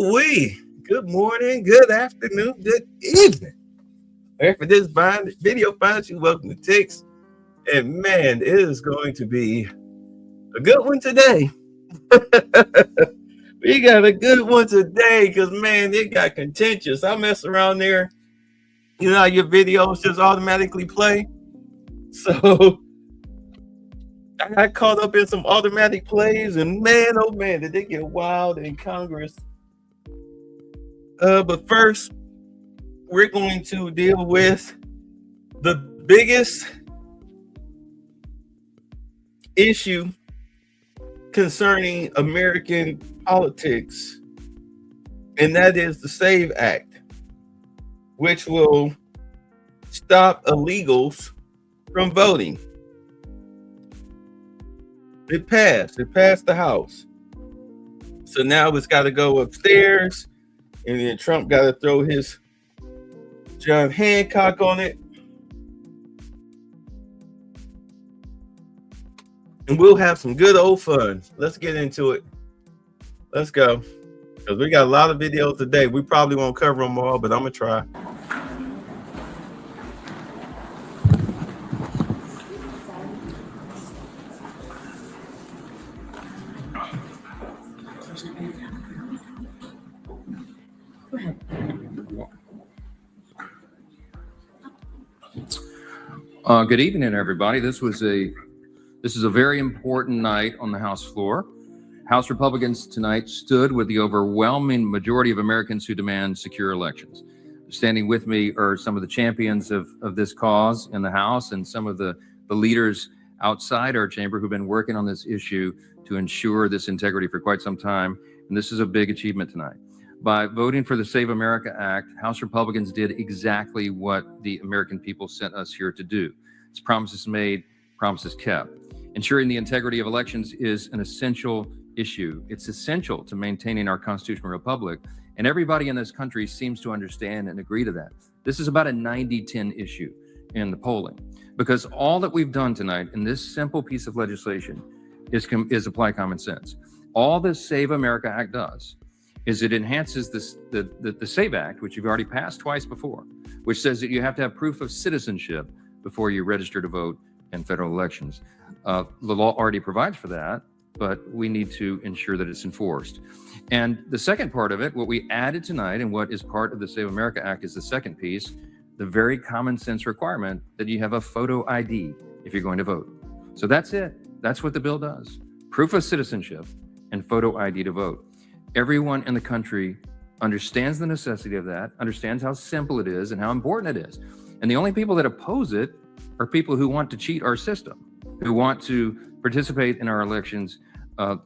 Ooh-wee. Good morning, good afternoon, good evening. Wherever this video finds you, welcome to Ticks. And man, it is going to be a good one today. We got a good one today because, man, it got contentious. I mess around there. You know how your videos just automatically play? So I got caught up in some automatic plays, and man, oh man, did they get wild in Congress. But first, we're going to deal with the biggest issue concerning American politics, and that is the SAVE Act, which will stop illegals from voting. It passed the House. So now it's got to go upstairs, and then Trump got to throw his John Hancock on it. And we'll have some good old fun. Let's get into it. Let's go. Because we got a lot of videos today. We probably won't cover them all, but I'm going to try. Good evening, everybody. This is a very important night on the House floor. House Republicans tonight stood with the overwhelming majority of Americans who demand secure elections. Standing with me are some of the champions of this cause in the House and some of the leaders outside our chamber who've been working on this issue to ensure this integrity for quite some time. And this is a big achievement tonight. By voting for the Save America Act, House Republicans did exactly what the American people sent us here to do. It's promises made, promises kept. Ensuring the integrity of elections is an essential issue. It's essential to maintaining our constitutional republic, and everybody in this country seems to understand and agree to that. This is about a 90-10 issue in the polling, because all that we've done tonight in this simple piece of legislation is apply common sense. All this Save America Act does is it enhances the SAVE Act, which you've already passed twice before, which says that you have to have proof of citizenship before you register to vote in federal elections. The law already provides for that, but we need to ensure that it's enforced. And the second part of it, what we added tonight and what is part of the Save America Act is the second piece, the very common sense requirement that you have a photo ID if you're going to vote. So that's it. That's what the bill does. Proof of citizenship and photo ID to vote. Everyone in the country understands the necessity of that, understands how simple it is and how important it is. And the only people that oppose it are people who want to cheat our system, who want to participate in our elections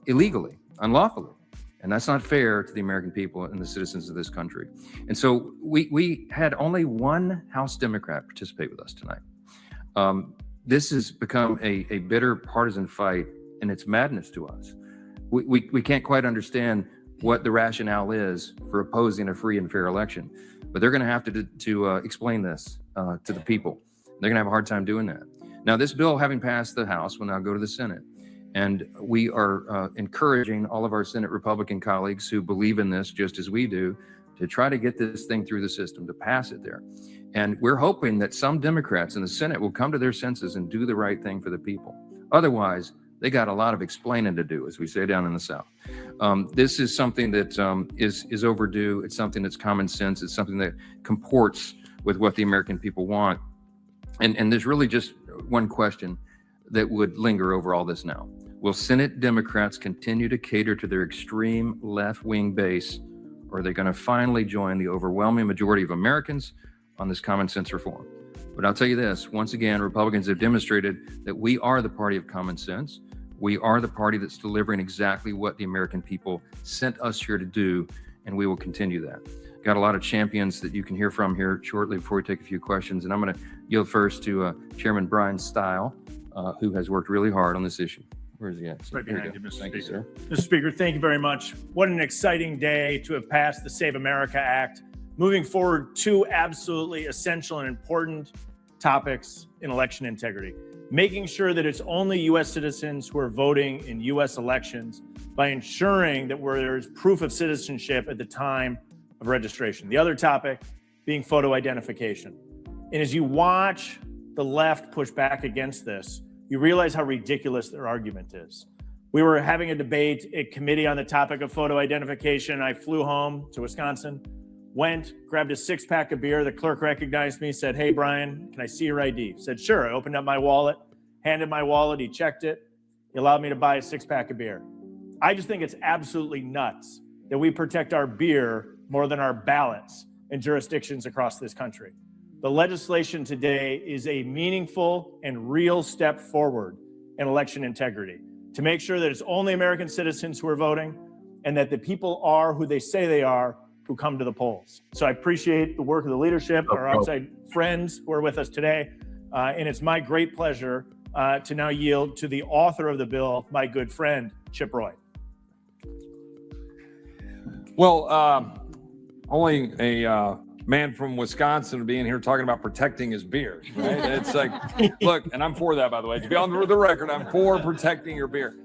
illegally, unlawfully. And that's not fair to the American people and the citizens of this country. And so we had only one House Democrat participate with us tonight. This has become a bitter partisan fight, and it's madness to us. We can't quite understand what the rationale is for opposing a free and fair election, but they're going to have to explain this to the people. They're going to have a hard time doing that. Now, this bill, having passed the House, will now go to the Senate. And we are encouraging all of our Senate Republican colleagues who believe in this just as we do to try to get this thing through the system, to pass it there. And we're hoping that some Democrats in the Senate will come to their senses and do the right thing for the people. Otherwise, they got a lot of explaining to do, as we say down in the South. This is something that is overdue. It's something that's common sense. It's something that comports with what the American people want. And there's really just one question that would linger over all this now. Will Senate Democrats continue to cater to their extreme left-wing base, or are they going to finally join the overwhelming majority of Americans on this common sense reform? But I'll tell you this, once again, Republicans have demonstrated that we are the party of common sense. We are the party that's delivering exactly what the American people sent us here to do, and we will continue that. Got a lot of champions that you can hear from here shortly before we take a few questions. And I'm going to yield first to Chairman Brian Stile, who has worked really hard on this issue. Where is he at? Right behind you, Mr. Speaker. Thank you, sir. Mr. Speaker, thank you very much. What an exciting day to have passed the Save America Act. Moving forward, two absolutely essential and important topics in election integrity. Making sure that it's only U.S. citizens who are voting in U.S. elections by ensuring that there's proof of citizenship at the time of registration. The other topic being photo identification. And as you watch the left push back against this, you realize how ridiculous their argument is. We were having a debate at committee on the topic of photo identification. I flew home to Wisconsin, went, grabbed a 6-pack of beer. The clerk recognized me, said, "Hey, Brian, can I see your ID?" Said, "Sure." I opened up my wallet, handed my wallet. He checked it. He allowed me to buy a 6-pack of beer. I just think it's absolutely nuts that we protect our beer more than our ballots in jurisdictions across this country. The legislation today is a meaningful and real step forward in election integrity to make sure that it's only American citizens who are voting and that the people are who they say they are who come to the polls. So I appreciate the work of the leadership, our outside friends who are with us today. And it's my great pleasure to now yield to the author of the bill, my good friend, Chip Roy. Well, only a man from Wisconsin being here talking about protecting his beer, right? It's like, look, and I'm for that, by the way. To be on the record, I'm for protecting your beer.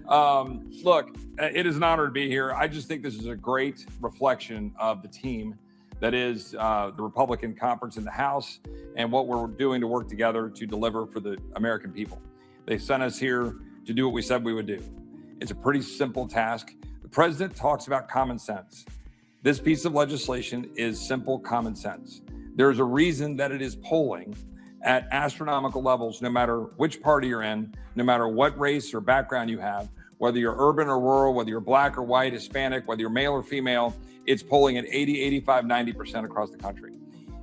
Look, it is an honor to be here. I just think this is a great reflection of the team that is the Republican conference in the House and what we're doing to work together to deliver for the American people. They sent us here to do what we said we would do. It's a pretty simple task. The president talks about common sense. This piece of legislation is simple common sense. There's a reason that it is polling at astronomical levels, no matter which party you're in, no matter what race or background you have, whether you're urban or rural, whether you're black or white, Hispanic, whether you're male or female, it's polling at 80, 85, 90% across the country.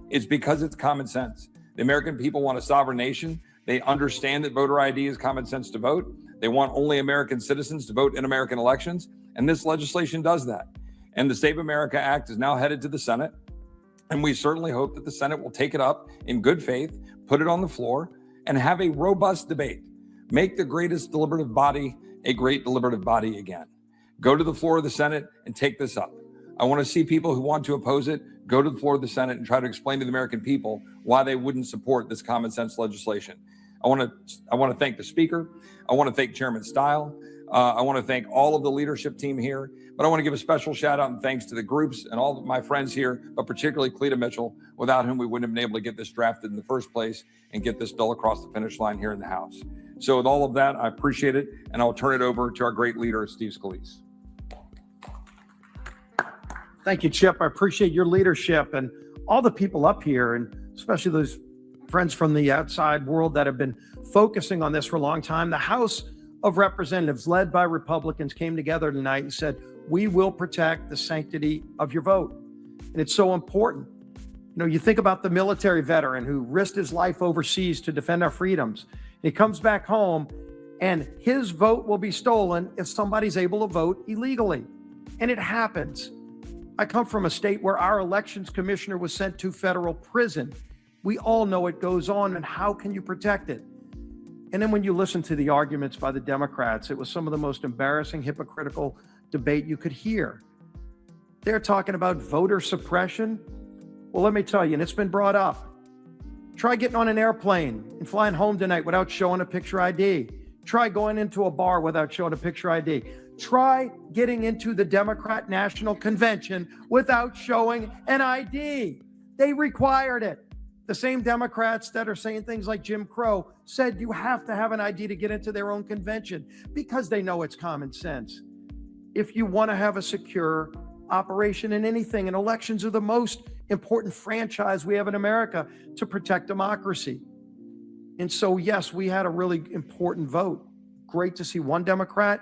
It's because it's common sense. The American people want a sovereign nation. They understand that voter ID is common sense to vote. They want only American citizens to vote in American elections. And this legislation does that. And the Save America Act is now headed to the Senate. And we certainly hope that the Senate will take it up in good faith, put it on the floor, and have a robust debate. Make the greatest deliberative body a great deliberative body again. Go to the floor of the Senate and take this up. I want to see people who want to oppose it go to the floor of the Senate and try to explain to the American people why they wouldn't support this common sense legislation. I want to thank the Speaker. I want to thank Chairman Stile. I want to thank all of the leadership team here, but I want to give a special shout out and thanks to the groups and all of my friends here, but particularly Cleta Mitchell, without whom we wouldn't have been able to get this drafted in the first place and get this bill across the finish line here in the House. So with all of that, I appreciate it, and I'll turn it over to our great leader, Steve Scalise. Thank you, Chip. I appreciate your leadership and all the people up here, and especially those friends from the outside world that have been focusing on this for a long time. The House of Representatives, led by Republicans, came together tonight and said, we will protect the sanctity of your vote. And it's so important. You know, you think about the military veteran who risked his life overseas to defend our freedoms. He comes back home and his vote will be stolen if somebody's able to vote illegally. And it happens. I come from a state where our elections commissioner was sent to federal prison. We all know it goes on, and how can you protect it? And then when you listen to the arguments by the Democrats, it was some of the most embarrassing, hypocritical debate you could hear. They're talking about voter suppression. Well, let me tell you, and it's been brought up. Try getting on an airplane and flying home tonight without showing a picture ID. Try going into a bar without showing a picture ID. Try getting into the Democrat National Convention without showing an ID. They required it. The same Democrats that are saying things like Jim Crow said you have to have an ID to get into their own convention because they know it's common sense. If you want to have a secure operation in anything, and elections are the most important franchise we have in America to protect democracy. And so, yes, we had a really important vote. Great to see one Democrat.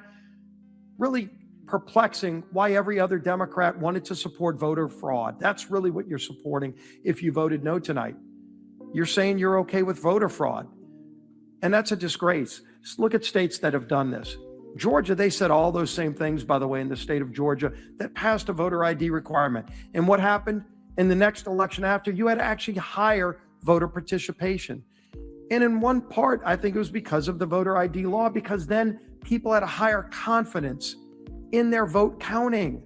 Really perplexing why every other Democrat wanted to support voter fraud. That's really what you're supporting if you voted no tonight. You're saying you're okay with voter fraud. And that's a disgrace. Look at states that have done this. Georgia, they said all those same things, by the way, in the state of Georgia, that passed a voter ID requirement. And what happened in the next election after? You had actually higher voter participation. And in one part, I think it was because of the voter ID law, because then people had a higher confidence in their vote counting,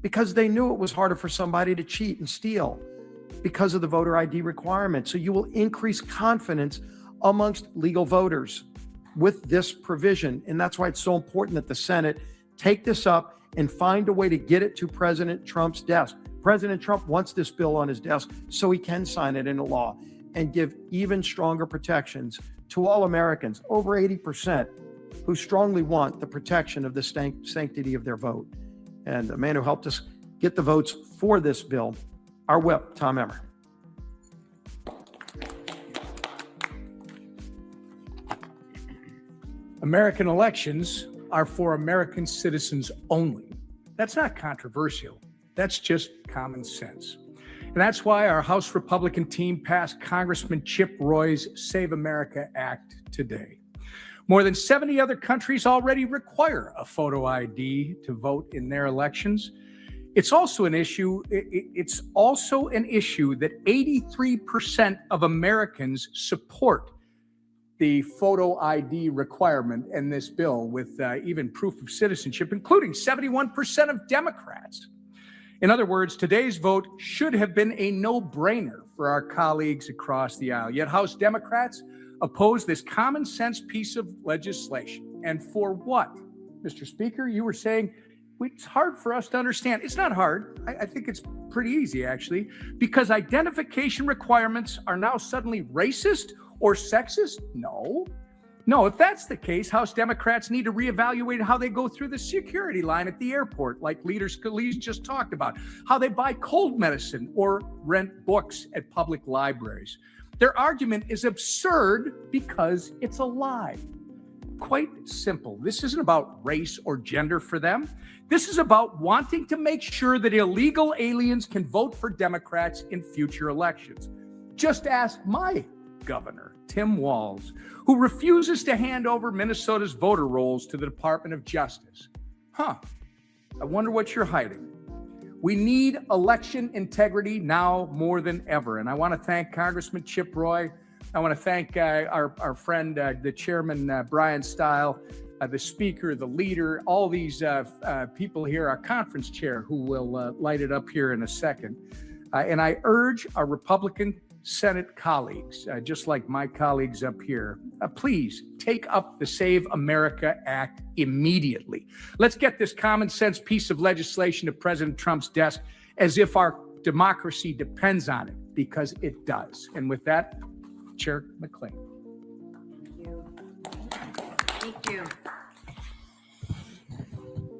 because they knew it was harder for somebody to cheat and steal because of the voter ID requirement. So you will increase confidence amongst legal voters with this provision. And that's why it's so important that the Senate take this up and find a way to get it to President Trump's desk. President Trump wants this bill on his desk so he can sign it into law and give even stronger protections to all Americans, over 80%, who strongly want the protection of the sanctity of their vote. And the man who helped us get the votes for this bill, our whip, Tom Emmer. American elections are for American citizens only. That's not controversial. That's just common sense. And that's why our House Republican team passed Congressman Chip Roy's Save America Act today. More than 70 other countries already require a photo ID to vote in their elections. It's also an issue that 83% of Americans support the photo ID requirement in this bill, with even proof of citizenship, including 71% of Democrats. In other words, today's vote should have been a no-brainer for our colleagues across the aisle. Yet House Democrats oppose this common sense piece of legislation. And for what? Mr. Speaker, you were saying it's hard for us to understand. It's not hard. I think it's pretty easy, actually, because identification requirements are now suddenly racist or sexist? No, if that's the case, House Democrats need to reevaluate how they go through the security line at the airport, like Leader Scalise just talked about, how they buy cold medicine or rent books at public libraries. Their argument is absurd because it's a lie. Quite simple. This isn't about race or gender for them. This is about wanting to make sure that illegal aliens can vote for Democrats in future elections. Just ask my governor, Tim Walz, who refuses to hand over Minnesota's voter rolls to the Department of Justice. I wonder what you're hiding. We need election integrity now more than ever. And I want to thank Congressman Chip Roy. I want to thank our friend, the chairman, Brian Stile, the speaker, the leader, all these people here, our conference chair, who will light it up here in a second. And I urge our Republican Senate colleagues, just like my colleagues up here, please take up the Save America Act immediately. Let's get this common sense piece of legislation to President Trump's desk as if our democracy depends on it, because it does. And with that, Chair McLean. Thank you.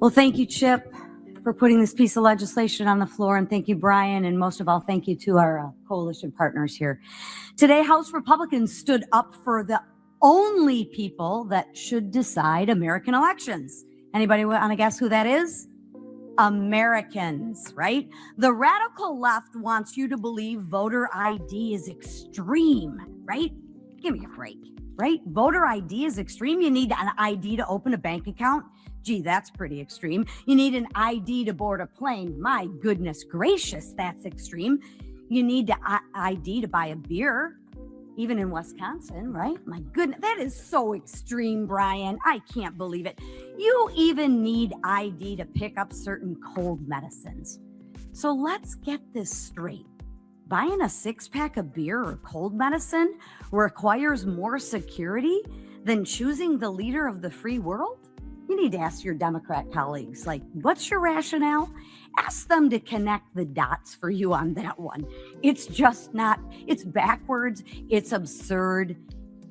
Well, thank you, Chip, for putting this piece of legislation on the floor. And thank you, Brian. And most of all, thank you to our coalition partners here. Today, House Republicans stood up for the only people that should decide American elections. Anybody want to guess who that is? Americans, right? The radical left wants you to believe voter ID is extreme, right? Give me a break, right? Voter ID is extreme. You need an ID to open a bank account. Gee, that's pretty extreme. You need an ID to board a plane. My goodness gracious, that's extreme. You need an ID to buy a beer, even in Wisconsin, right? My goodness, that is so extreme, Brian. I can't believe it. You even need ID to pick up certain cold medicines. So let's get this straight. Buying a 6-pack of beer or cold medicine requires more security than choosing the leader of the free world? You need to ask your Democrat colleagues, like, what's your rationale? Ask them to connect the dots for you on that one. It's just not, it's backwards, it's absurd,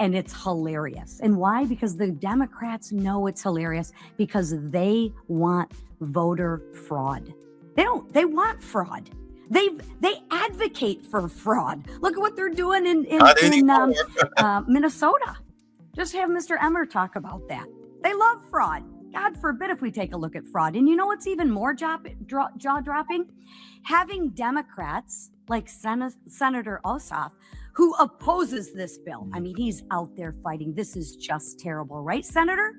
and it's hilarious. And why? Because the Democrats know it's hilarious, because they want voter fraud. They want fraud. They advocate for fraud. Look at what they're doing in Minnesota. Just have Mr. Emmer talk about that. They love fraud. God forbid if we take a look at fraud. And you know what's even more jaw-dropping? Having Democrats like Senator Ossoff, who opposes this bill. I mean, he's out there fighting. This is just terrible, right, Senator?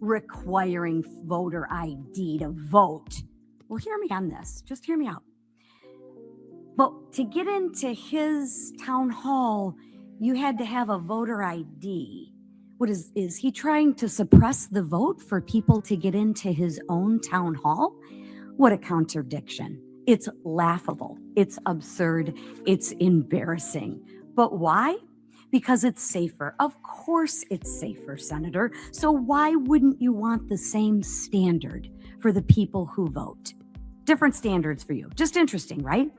Requiring voter ID to vote. Well, hear me on this. Just hear me out. But to get into his town hall, you had to have a voter ID. What is he trying to suppress the vote for people to get into his own town hall? What a contradiction. It's laughable. It's absurd. It's embarrassing. But why? Because it's safer. Of course it's safer, Senator. So why wouldn't you want the same standard for the people who vote. Different standards for you. Just interesting, right?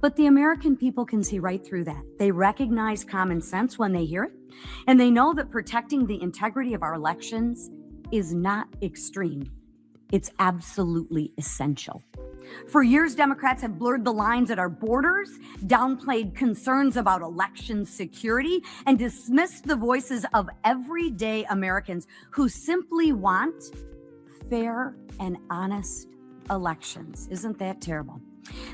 But the American people can see right through that. They recognize common sense when they hear it, and they know that protecting the integrity of our elections is not extreme. It's absolutely essential. For years, Democrats have blurred the lines at our borders, downplayed concerns about election security, and dismissed the voices of everyday Americans who simply want fair and honest elections. Isn't that terrible?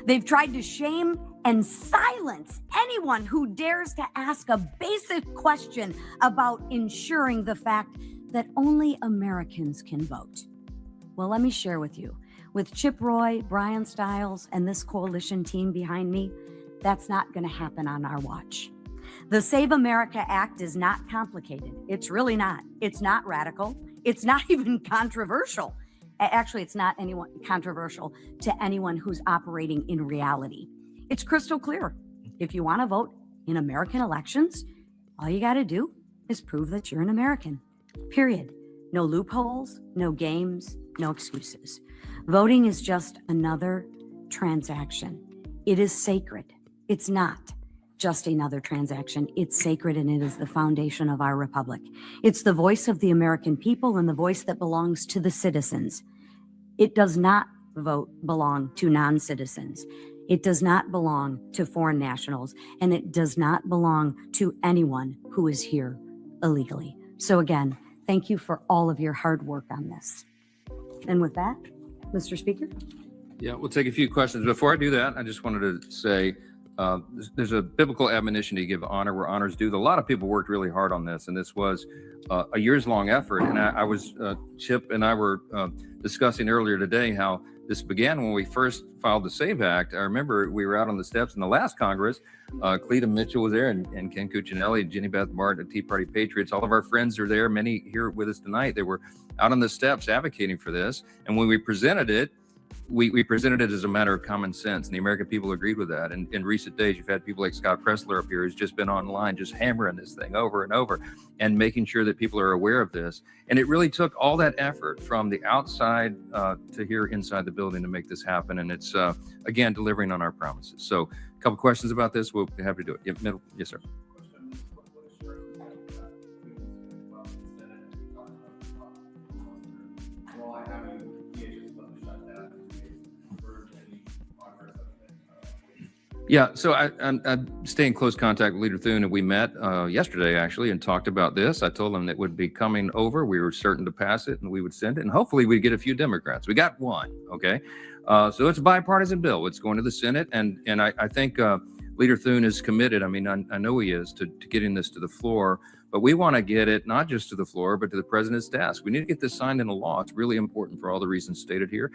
They've tried to shame and silence anyone who dares to ask a basic question about ensuring the fact that only Americans can vote. Well, let me share with you. With Chip Roy, Brian Stiles, and this coalition team behind me, that's not going to happen on our watch. The Save America Act is not complicated. It's really not. It's not radical. It's not even controversial. Actually, it's not controversial to anyone who's operating in reality. It's crystal clear. If you want to vote in American elections, all you got to do is prove that you're an American. Period. No loopholes, no games, no excuses. Voting is just another transaction. It is sacred. It's not just another transaction. It's sacred, and it is the foundation of our republic. It's the voice of the American people and the voice that belongs to the citizens. It does not belong to non-citizens. It does not belong to foreign nationals, and it does not belong to anyone who is here illegally. So again, thank you for all of your hard work on this. And with that, Mr. Speaker? Yeah, we'll take a few questions. Before I do that, I just wanted to say there's a biblical admonition to give honor where honor's due. A lot of people worked really hard on this, and this was a years-long effort. And I was, Chip and I were discussing earlier today how this began when we first filed the SAVE Act. I remember we were out on the steps in the last Congress. Cleta Mitchell was there, and Ken Cuccinelli, Jenny Beth Martin, the Tea Party Patriots. All of our friends are there. Many here with us tonight. They were out on the steps advocating for this. And when we presented it, we presented it as a matter of common sense, and the American people agreed with that. And in recent days, you've had people like Scott Pressler up here who's just been online, just hammering this thing over and over and making sure that people are aware of this. And it really took all that effort from the outside to here inside the building to make this happen. And it's, again, delivering on our promises. So a couple questions about this. We'll be happy to do it. Yes, sir. Yeah, so I stay in close contact with Leader Thune, and we met yesterday actually and talked about this. I told him that it would be coming over. We were certain to pass it, and we would send it, and hopefully we'd get a few Democrats. We got one, okay? So it's a bipartisan bill. It's going to the Senate, and I think Leader Thune is committed. I mean, I know he is to getting this to the floor, but we want to get it not just to the floor, but to the president's desk. We need to get this signed into law. It's really important for all the reasons stated here.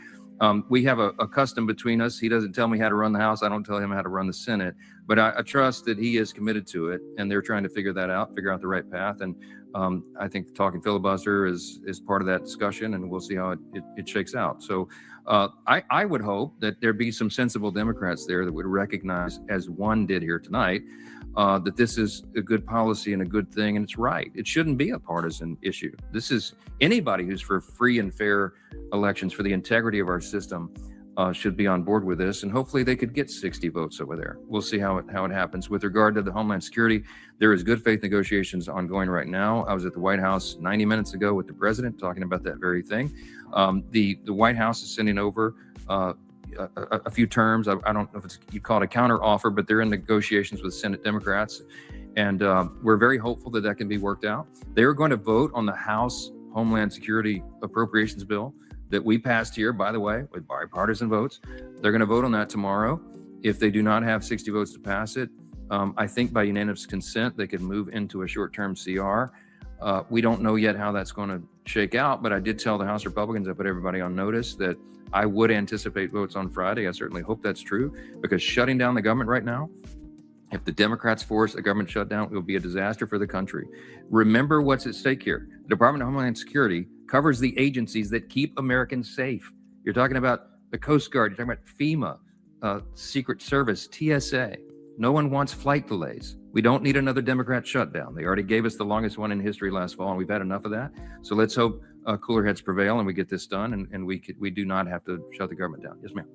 We have a custom between us. He doesn't tell me how to run the House. I don't tell him how to run the Senate, but I trust that he is committed to it, and they're trying to figure that out, figure out the right path. And I think the talking filibuster is part of that discussion, and we'll see how it shakes out. So I would hope that there be some sensible Democrats there that would recognize, as one did here tonight, that this is a good policy and a good thing, and it's right. It shouldn't be a partisan issue. This is anybody who's for free and fair elections, for the integrity of our system, should be on board with this, and hopefully they could get 60 votes over there. We'll see how it happens. With regard to the Homeland Security, there is good faith negotiations ongoing right now. I was at the White House 90 minutes ago with the president talking about that very thing. The White House is sending over a few terms. I don't know if you call it a counter offer, but they're in negotiations with Senate Democrats, and we're very hopeful that can be worked out. They're going to vote on the House Homeland Security Appropriations Bill that we passed here, by the way, with bipartisan votes. They're going to vote on that tomorrow. If they do not have 60 votes to pass it, I think by unanimous consent, they could move into a short-term CR. We don't know yet how that's going to shake out, but I did tell the House Republicans, I put everybody on notice that I would anticipate votes on Friday. I certainly hope that's true, because shutting down the government right now, if the Democrats force a government shutdown, it will be a disaster for the country. Remember what's at stake here. The Department of Homeland Security covers the agencies that keep Americans safe. You're talking about the Coast Guard, you're talking about FEMA, Secret Service, TSA. No one wants flight delays. We don't need another Democrat shutdown. They already gave us the longest one in history last fall, and we've had enough of that. So let's hope cooler heads prevail and we get this done, and we do not have to shut the government down. Yes, ma'am.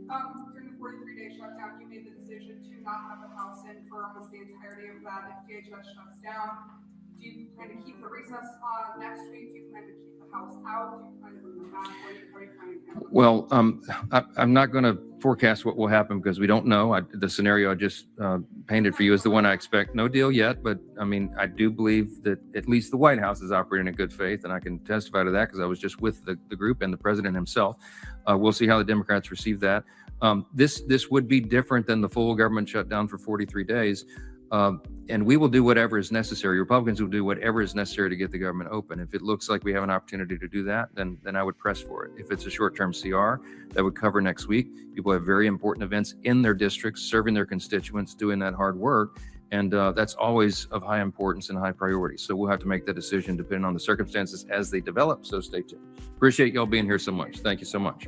Last question. During the 43-day shutdown, you made the decision to not have the House in for almost the entirety of that. If DHS shuts down, do you plan to keep the recess next week? Do you plan to keep the House out? Do you plan to bring them back? How are you planning to handle it? Well, I'm not going to forecast what will happen because we don't know. The scenario I just painted for you is the one I expect. No deal yet, but I mean, I do believe that at least the White House is operating in good faith, and I can testify to that because I was just with the group and the president himself. We'll see how the Democrats receive that. This would be different than the full government shutdown for 43 days. And we will do whatever is necessary. Republicans will do whatever is necessary to get the government open. If it looks like we have an opportunity to do that, then I would press for it. If it's a short-term CR that would cover next week, people have very important events in their districts, serving their constituents, doing that hard work. And that's always of high importance and high priority. So we'll have to make that decision depending on the circumstances as they develop. So stay tuned. Appreciate y'all being here so much. Thank you so much.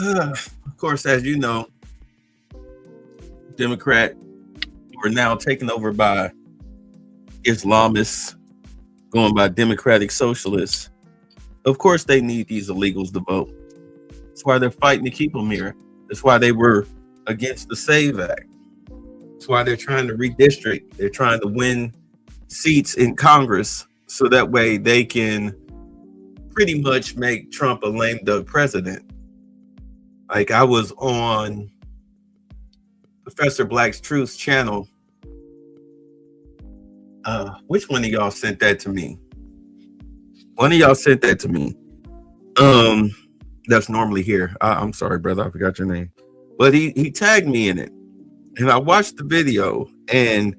Of course, as you know, Democrat were now taken over by Islamists, going by democratic socialists. Of course, they need these illegals to vote. That's why they're fighting to keep them here. That's why they were against the SAVE Act. That's why they're trying to redistrict. They're trying to win seats in Congress so that way they can pretty much make Trump a lame duck president. Like, I was on Professor Black's Truth's channel. Which one of y'all sent that to me? One of y'all sent that to me. That's normally here. I'm sorry, brother, I forgot your name. But he tagged me in it. And I watched the video, and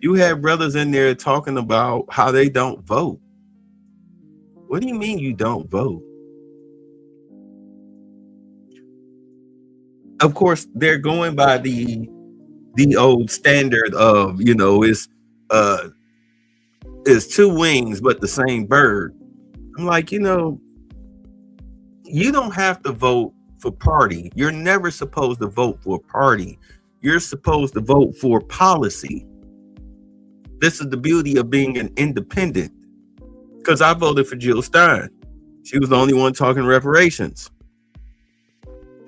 you had brothers in there talking about how they don't vote. What do you mean you don't vote? Of course, they're going by the old standard of, you know, it's two wings but the same bird. I'm like, you know, you don't have to vote for party. You're never supposed to vote for a party. You're supposed to vote for policy. This is the beauty of being an independent. Because I voted for Jill Stein. She was the only one talking reparations.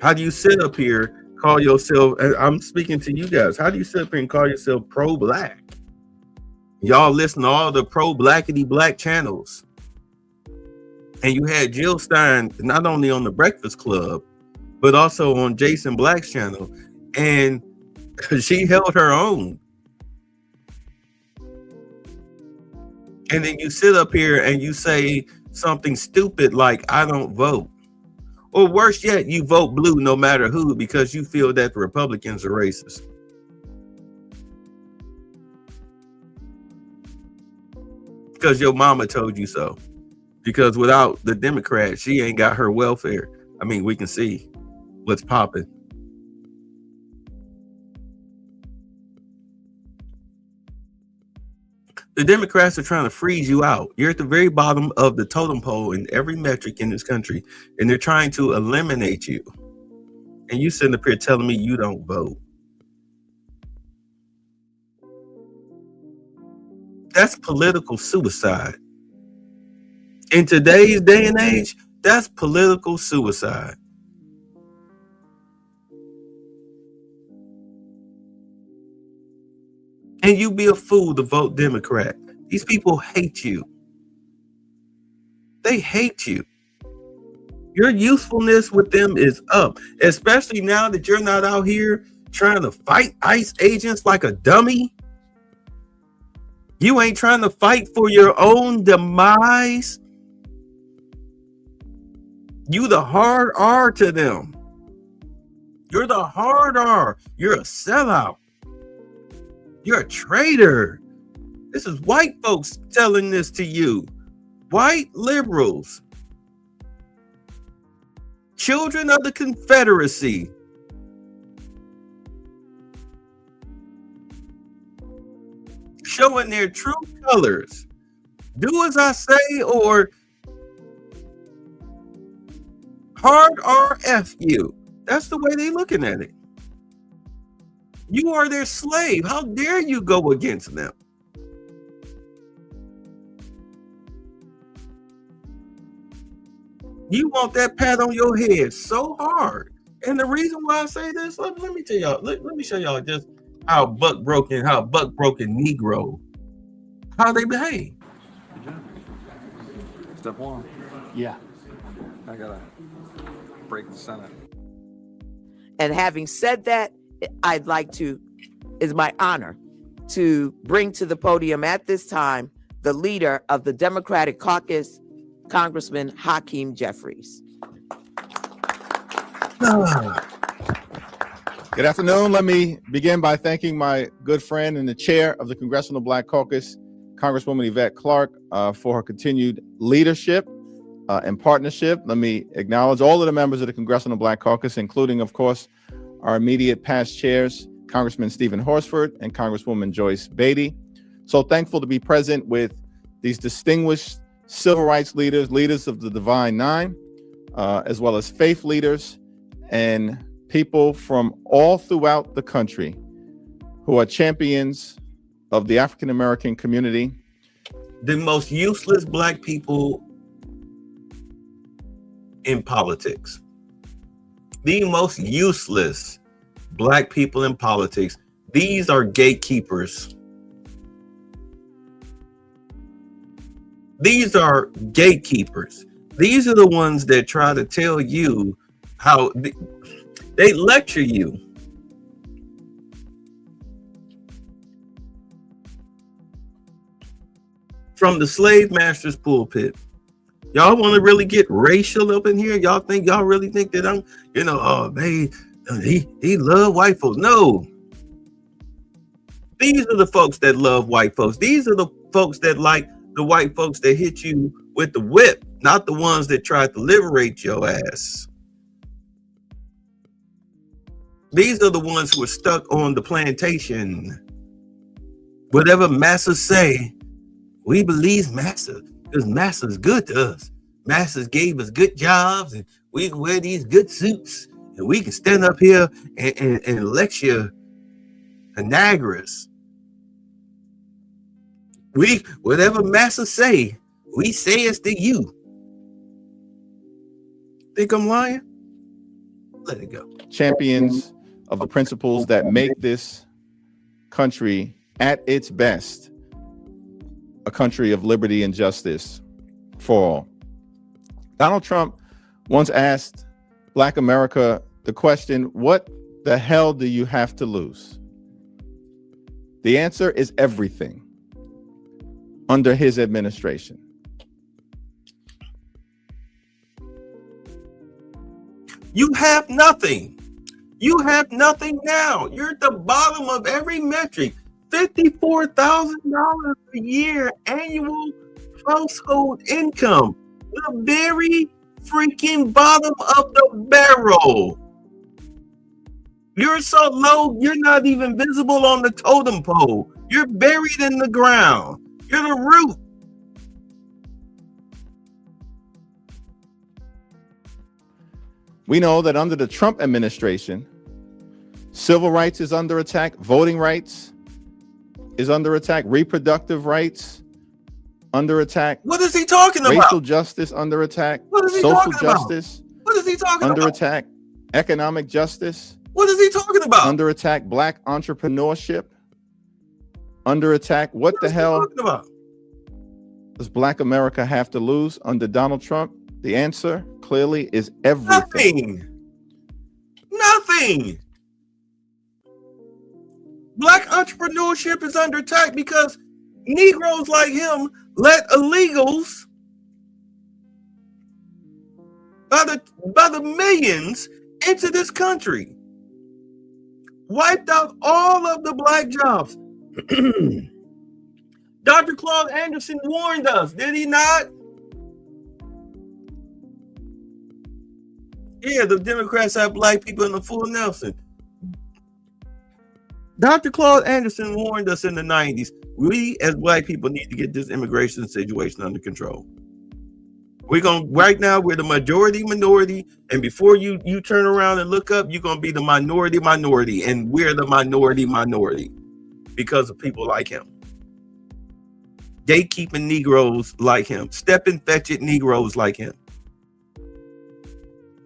How do you sit up here, call yourself, and I'm speaking to you guys, how do you sit up here and call yourself pro-black? Y'all listen to all the pro-blackity-black channels. And you had Jill Stein not only on the Breakfast Club, but also on Jason Black's channel. And she held her own. And then you sit up here and you say something stupid like, I don't vote. Or worse yet, you vote blue no matter who because you feel that the Republicans are racist. Because your mama told you so. Because without the Democrats, she ain't got her welfare. I mean, we can see what's popping. The Democrats are trying to freeze you out. You're at the very bottom of the totem pole in every metric in this country, and they're trying to eliminate you. And you sitting up here telling me you don't vote. That's political suicide. In today's day and age, that's political suicide. And you be a fool to vote Democrat. These people hate you. They hate you. Your usefulness with them is up, especially now that you're not out here trying to fight ICE agents like a dummy. You ain't trying to fight for your own demise. You the hard R to them. You're the hard R. You're a sellout. You're a traitor. This is white folks telling this to you. White liberals. Children of the Confederacy. Showing their true colors. Do as I say or hard RF you. That's the way they looking at it. You are their slave. How dare you go against them? You want that pat on your head so hard. And the reason why I say this, let me tell y'all, let me show y'all just how buck broken Negro, how they behave. Good job. Step one. Yeah. I gotta break the Senate. And having said that, it's my honor to bring to the podium at this time the leader of the Democratic Caucus, Congressman Hakeem Jeffries. Good afternoon. Let me begin by thanking my good friend and the chair of the Congressional Black Caucus, Congresswoman Yvette Clarke, for her continued leadership and partnership. Let me acknowledge all of the members of the Congressional Black Caucus, including, of course, our immediate past chairs, Congressman Stephen Horsford and Congresswoman Joyce Beatty. So thankful to be present with these distinguished civil rights leaders, leaders of the Divine Nine, as well as faith leaders and people from all throughout the country who are champions of the African American community. The most useless Black people in politics. The most useless Black people in politics. These are gatekeepers. These are gatekeepers. These are the ones that try to tell you how they lecture you. From the slave master's pulpit. Y'all want to really get racial up in here? Y'all really think that I'm, oh man, he love white folks. No. These are the folks that love white folks. These are the folks that like the white folks that hit you with the whip, not the ones that tried to liberate your ass. These are the ones who are stuck on the plantation. Whatever Massa say, we believe Massa, because Massa's good to us. Massa gave us good jobs, and we can wear these good suits, and we can stand up here and lecture Niagaras. Whatever Massa say, we say it's to you. Think I'm lying? Let it go. Champions of the principles that make this country at its best a country of liberty and justice for all. Donald Trump once asked Black America the question, what the hell do you have to lose? The answer is everything under his administration. You have nothing. You have nothing now. You're at the bottom of every metric. $54,000 a year annual household income. The very freaking bottom of the barrel. You're so low, you're not even visible on the totem pole. You're buried in the ground. You're the root. We know that under the Trump administration, civil rights is under attack, voting rights is under attack, reproductive rights under attack. What is he talking about? Racial justice under attack. What is he social talking about? justice What is he talking under about? attack. Economic justice What is he talking about? under attack. Black entrepreneurship under attack. What the hell does Black America have to lose under Donald Trump? The answer clearly is everything. Nothing. Black entrepreneurship is under attack because Negroes like him let illegals by the millions into this country. Wiped out all of the Black jobs. Dr. Claude Anderson warned us, did he not? Yeah, the Democrats have Black people in the full Nelson. Dr. Claude Anderson warned us in the 90s, we as Black people need to get this immigration situation under control. Right now, we're the majority minority, and before you turn around and look up, you're going to be the minority, and we're the minority because of people like him. Gatekeeping Negroes like him, step and fetch it Negroes like him.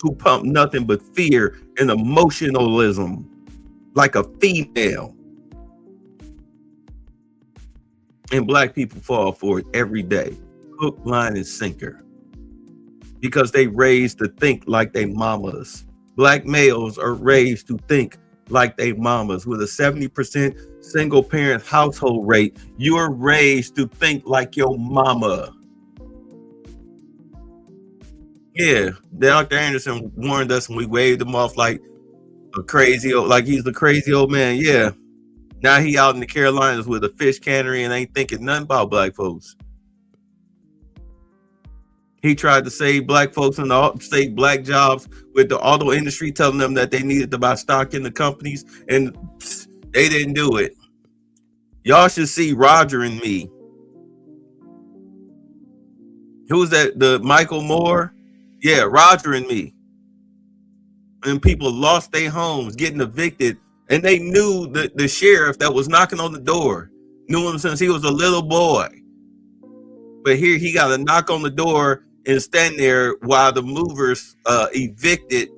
who pump nothing but fear and emotionalism like a female. And black people fall for it every day, hook, line, and sinker, because they raised to think like they mamas. Black males are raised to think like they mamas. With a 70% single parent household rate, you're raised to think like your mama. Yeah, Dr. Anderson warned us and we waved him off like a crazy old, like he's the crazy old man. Yeah. Now he out in the Carolinas with a fish cannery and ain't thinking nothing about black folks. He tried to save black folks and save black jobs with the auto industry, telling them that they needed to buy stock in the companies, and they didn't do it. Y'all should see Roger and Me. Who's that? The Michael Moore? Yeah, Roger and Me. And people lost their homes, getting evicted, and they knew the sheriff that was knocking on the door. Knew him since he was a little boy. But here he got to knock on the door and stand there while the movers evicted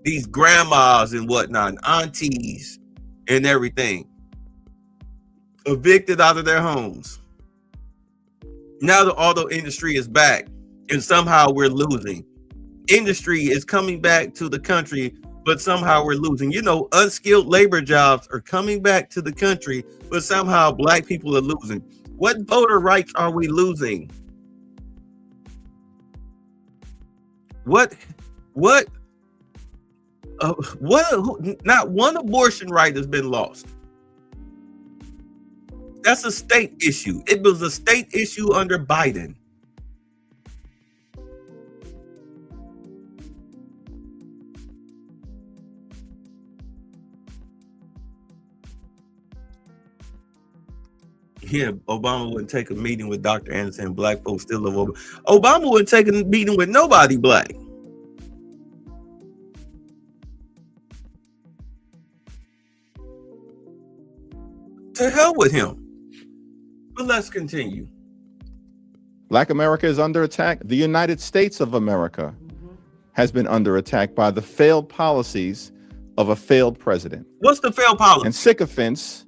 these grandmas and whatnot, and aunties and everything. Evicted out of their homes. Now the auto industry is back, and somehow we're losing. Industry is coming back to the country, but somehow we're losing. You know, unskilled labor jobs are coming back to the country, but somehow black people are losing. What voter rights are we losing? What? Not one abortion right has been lost. That's a state issue. It was a state issue under Biden. Yeah, Obama wouldn't take a meeting with Dr. Anderson. Black folks still love Obama. Obama wouldn't take a meeting with nobody black. To hell with him. But let's continue. Black America is under attack. The United States of America has been under attack by the failed policies of a failed president. What's the failed policy? And sycophants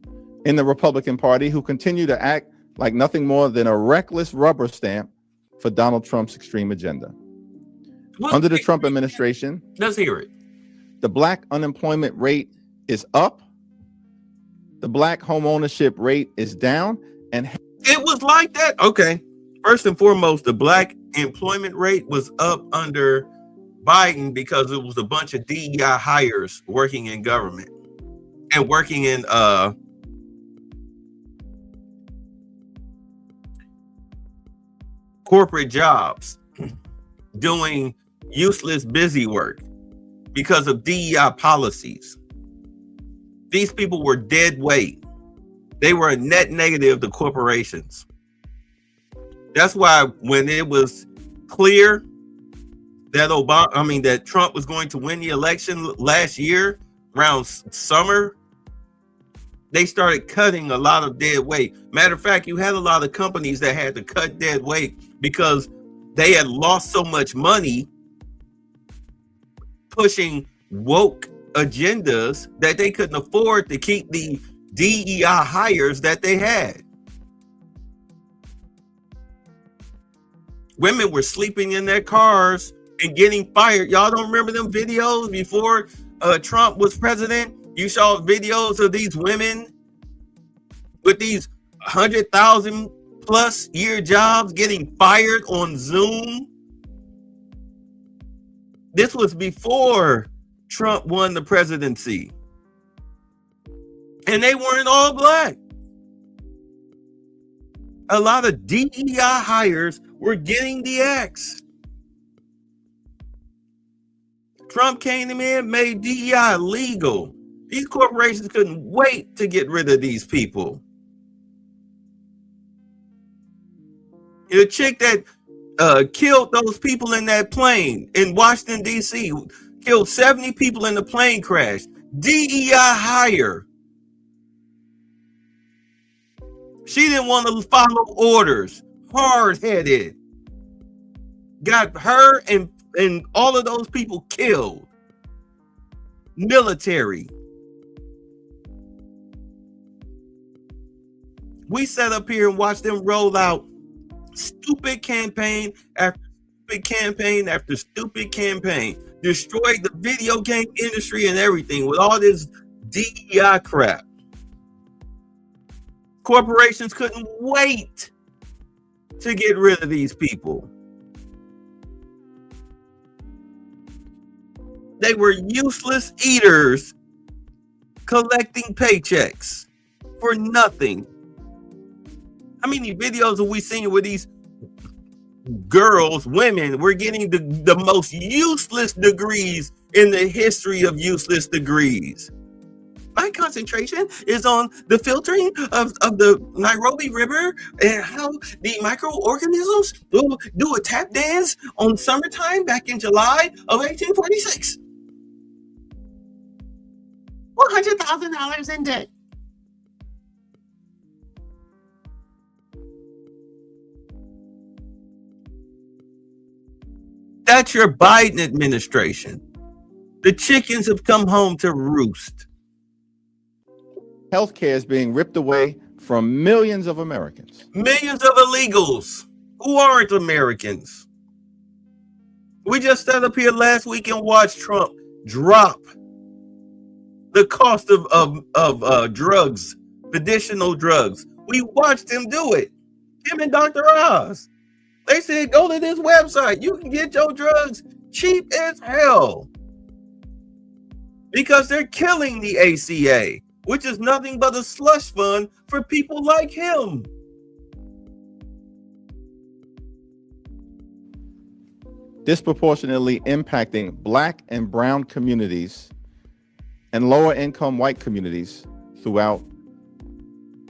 in the Republican Party who continue to act like nothing more than a reckless rubber stamp for Donald Trump's extreme agenda. Under the Trump administration, let's hear it. The black unemployment rate is up. The black home ownership rate is down. And it was like that. Okay. First and foremost, the black employment rate was up under Biden because it was a bunch of DEI hires working in government and working in corporate jobs, doing useless busy work because of DEI policies. These people were dead weight. They were a net negative to corporations. That's why when it was clear that that Trump was going to win the election last year around summer, they started cutting a lot of dead weight. Matter of fact, you had a lot of companies that had to cut dead weight because they had lost so much money pushing woke agendas that they couldn't afford to keep the DEI hires that they had. Women were sleeping in their cars and getting fired. Y'all don't remember them videos before Trump was president? You saw videos of these women with these 100,000 plus year jobs getting fired on Zoom. This was before Trump won the presidency. And they weren't all black. A lot of DEI hires were getting the axe. Trump came in, made DEI legal. These corporations couldn't wait to get rid of these people. The chick that killed those people in that plane in Washington, D.C., killed 70 people in the plane crash. DEI hire. She didn't want to follow orders. Hard-headed. Got her and and all of those people killed. Military. We sat up here and watched them roll out stupid campaign after stupid campaign after stupid campaign. Destroyed the video game industry and everything with all this DEI crap. Corporations couldn't wait to get rid of these people. They were useless eaters collecting paychecks for nothing. How many videos have we seen where these girls, women, were getting the most useless degrees in the history of useless degrees? My concentration is on the filtering of the Nairobi River and how the microorganisms will do a tap dance on summertime back in July of 1846. $100,000 in debt. That's your Biden administration. The chickens have come home to roost. Healthcare is being ripped away from millions of Americans. Millions of illegals who aren't Americans. We just sat up here last week and watched Trump drop the cost of drugs, medicinal drugs. We watched him do it. Him and Dr. Oz. They said, go to this website. You can get your drugs cheap as hell. Because they're killing the ACA, which is nothing but a slush fund for people like him. Disproportionately impacting Black and brown communities and lower income white communities throughout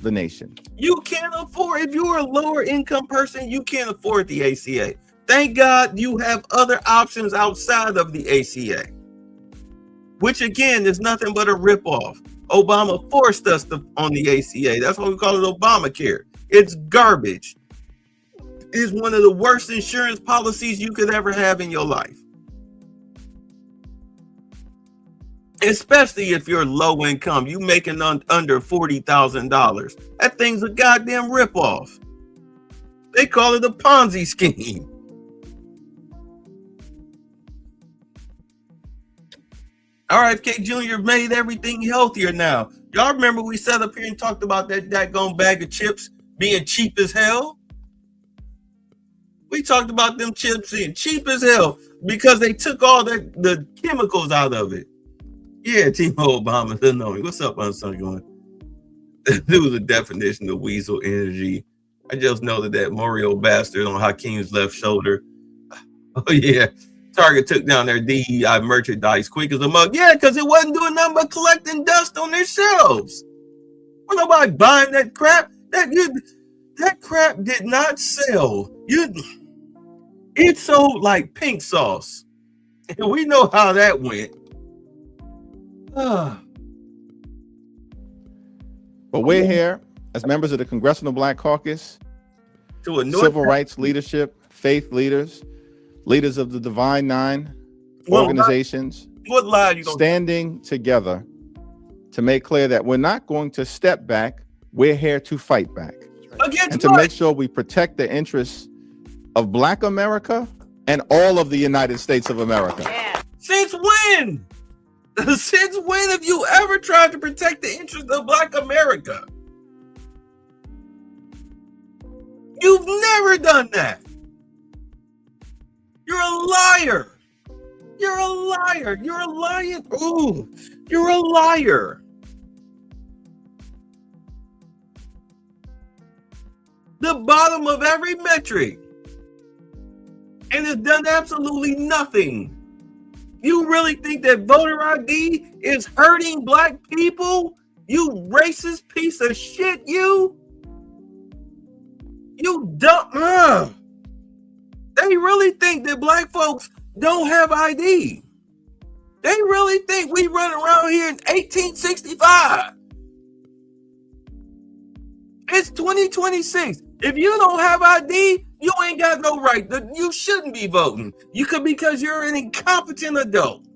the nation. You can't afford, if you're a lower income person, you can't afford the ACA. Thank God you have other options outside of the ACA, which again is nothing but a ripoff. Obama forced us on the ACA. That's why we call it Obamacare. It's garbage. It's one of the worst insurance policies you could ever have in your life. Especially if you're low income, you making under $40,000. That thing's a goddamn ripoff. They call it a Ponzi scheme. RFK Jr. made everything healthier now. Y'all remember we sat up here and talked about that daggone bag of chips being cheap as hell? We talked about them chips being cheap as hell because they took all the chemicals out of it. Yeah, Timo Obama doesn't know me. What's up, son? Going? There was a definition of weasel energy. I just know that Mario bastard on Hakeem's left shoulder. Oh yeah, Target took down their DEI merchandise quick as a mug. Yeah, because it wasn't doing nothing but collecting dust on their shelves. Well, nobody buying that crap. That crap did not sell. It sold like pink sauce, and we know how that went. But we're here as members of the Congressional Black Caucus, civil rights leadership, faith leaders, leaders of the Divine Nine organizations, standing together to make clear that we're not going to step back. We're here to fight back. And to make sure we protect the interests of Black America and all of the United States of America. Yeah. Since when? Since when have you ever tried to protect the interests of Black America? You've never done that. You're a liar. You're a liar. You're a liar. Ooh, you're a liar. The bottom of every metric. And it's done absolutely nothing. You really think that voter ID is hurting Black people? You racist piece of shit, you? You dumb. They really think that Black folks don't have ID. They really think we run around here in 1865. It's 2026. If you don't have ID, You ain't got no right. You shouldn't be voting. You could, because you're an incompetent adult.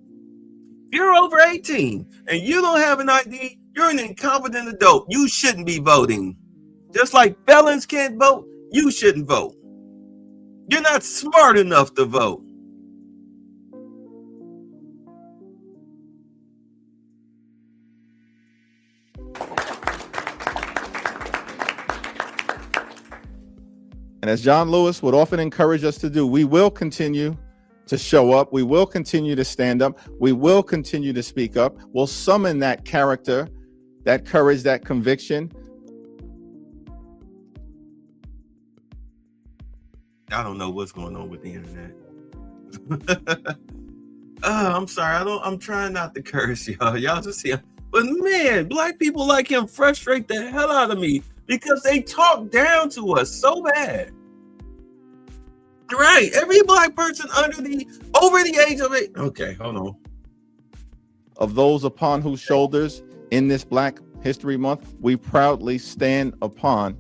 If you're over 18 and you don't have an ID, you're an incompetent adult. You shouldn't be voting. Just like felons can't vote, you shouldn't vote. You're not smart enough to vote. And as John Lewis would often encourage us to do, we will continue to show up. We will continue to stand up. We will continue to speak up. We'll summon that character, that courage, that conviction. I don't know what's going on with the internet. I'm sorry. I'm trying not to curse y'all. Y'all just see him. But man, black people like him frustrate the hell out of me because they talk down to us so bad. Right. Every black person over the age of 8. Okay, hold on. Of those upon whose shoulders in this Black History Month we proudly stand upon.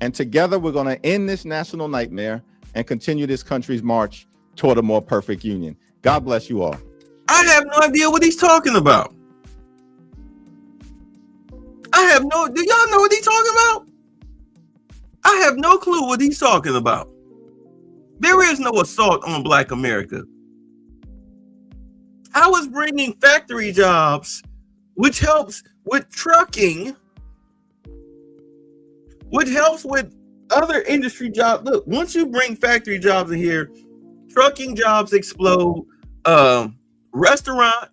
And together we're going to end this national nightmare and continue this country's march toward a more perfect union. God bless you all. I have no idea what he's talking about. Do y'all know what he's talking about? I have no clue what he's talking about. There is no assault on Black America. I was bringing factory jobs, which helps with trucking, which helps with other industry jobs. Look, once you bring factory jobs in here, trucking jobs explode, restaurant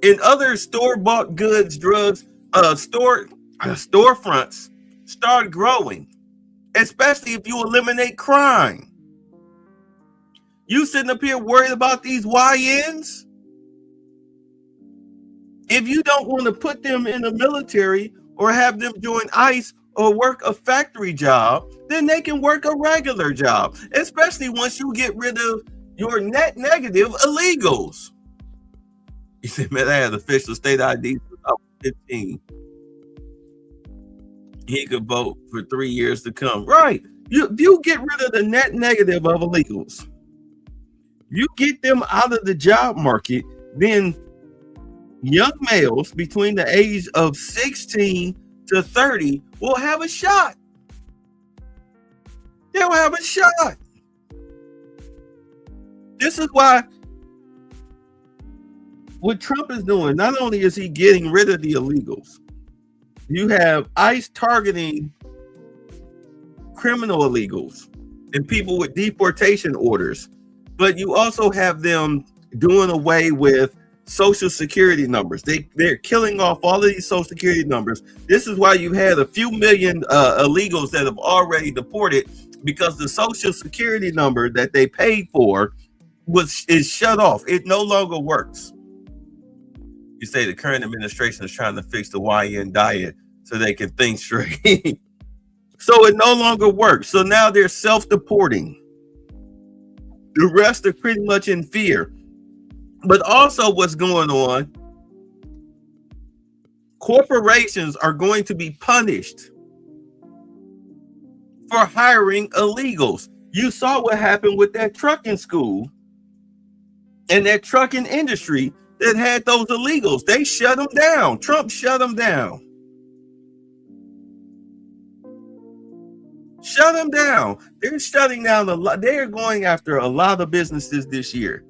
and other store-bought goods, drugs, storefronts start growing, especially if you eliminate crime. You sitting up here worried about these YNs? If you don't want to put them in the military or have them join ICE or work a factory job, then they can work a regular job, especially once you get rid of your net negative illegals. He said, man, I had official state ID since I was 15. He could vote for 3 years to come. Right. You get rid of the net negative of illegals. You get them out of the job market, then young males between the age of 16 to 30 will have a shot. They'll have a shot. This is why what Trump is doing, not only is he getting rid of the illegals, you have ICE targeting criminal illegals and people with deportation orders, but you also have them doing away with social security numbers. They're killing off all of these social security numbers. This is why you had a few million illegals that have already deported, because the social security number that they paid for is shut off. It no longer works. You say the current administration is trying to fix the YN diet so they can think straight. So it no longer works. So now they're self-deporting. The rest are pretty much in fear. But also what's going on, corporations are going to be punished for hiring illegals. You saw what happened with that trucking school and that trucking industry that had those illegals. They shut them down. Trump shut them down. Shut them down. They're shutting down a lot. They're going after a lot of businesses this year.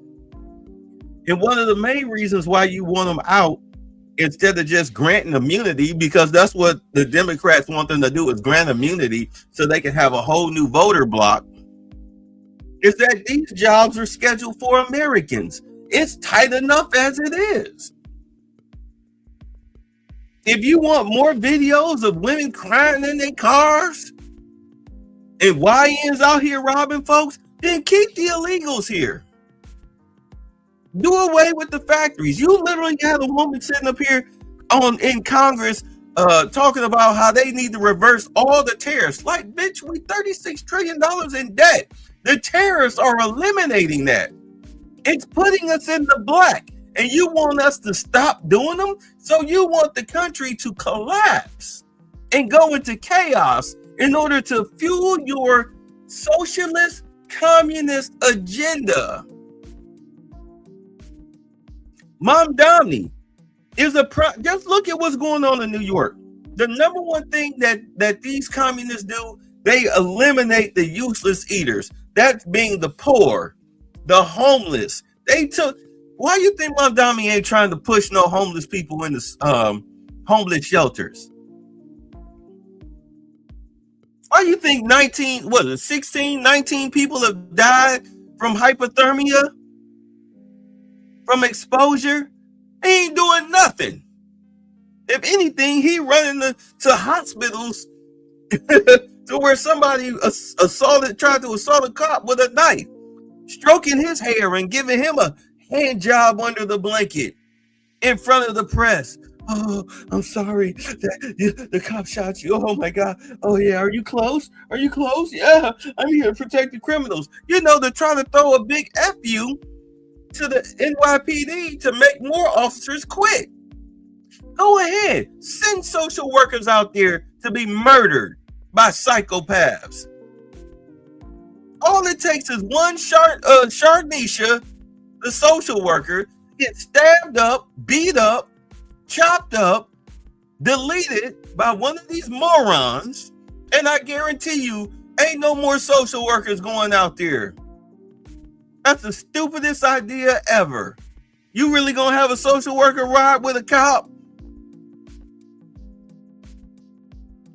And one of the main reasons why you want them out instead of just granting immunity, because that's what the Democrats want them to do, is grant immunity so they can have a whole new voter block, is that these jobs are scheduled for Americans. It's tight enough as it is. If you want more videos of women crying in their cars and YNs out here robbing folks, then keep the illegals here. Do away with the factories. You literally had a woman sitting up here in Congress talking about how they need to reverse all the tariffs. Like, bitch, we $36 trillion in debt. The tariffs are eliminating that. It's putting us in the black. And you want us to stop doing them? So you want the country to collapse and go into chaos in order to fuel your socialist communist agenda. Mamdani is just look at what's going on in New York. The number one thing that these communists do, they eliminate the useless eaters. That being the poor, the homeless. Why you think Mamdani ain't trying to push no homeless people into homeless shelters? Why you think 16, 19 people have died from hypothermia, from exposure? He ain't doing nothing. If anything, he running to hospitals to where somebody tried to assault a cop with a knife, stroking his hair and giving him a hand job under the blanket in front of the press. Oh, I'm sorry that the cop shot you. Oh my God. Oh yeah. Are you close? Are you close? Yeah. I'm here to protect the criminals. You know, they're trying to throw a big F you to the NYPD to make more officers quit. Go ahead. Send social workers out there to be murdered by psychopaths. All it takes is one Sharnisha, the social worker, get stabbed up, beat up, chopped up, deleted by one of these morons, and I guarantee you ain't no more social workers going out there. That's the stupidest idea ever. You really gonna have a social worker ride with a cop?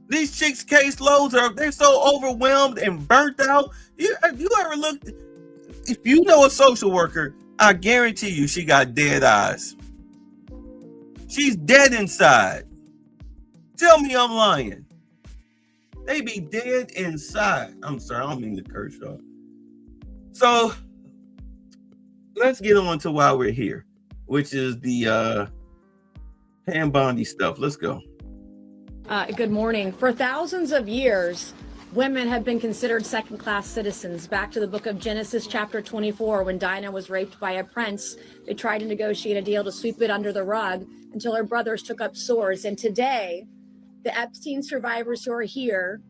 These chicks' caseloads they're so overwhelmed and burnt out. You ever looked? If you know a social worker, I guarantee you she got dead eyes. She's dead inside. Tell me I'm lying. They be dead inside. I'm sorry, I don't mean to curse y'all. So let's get on to why we're here, which is the Pam Bondi stuff. Let's go. Good morning. For thousands of years, women have been considered second-class citizens. Back to the book of Genesis, chapter 24, when Dinah was raped by a prince, they tried to negotiate a deal to sweep it under the rug until her brothers took up swords. And today, the Epstein survivors who are here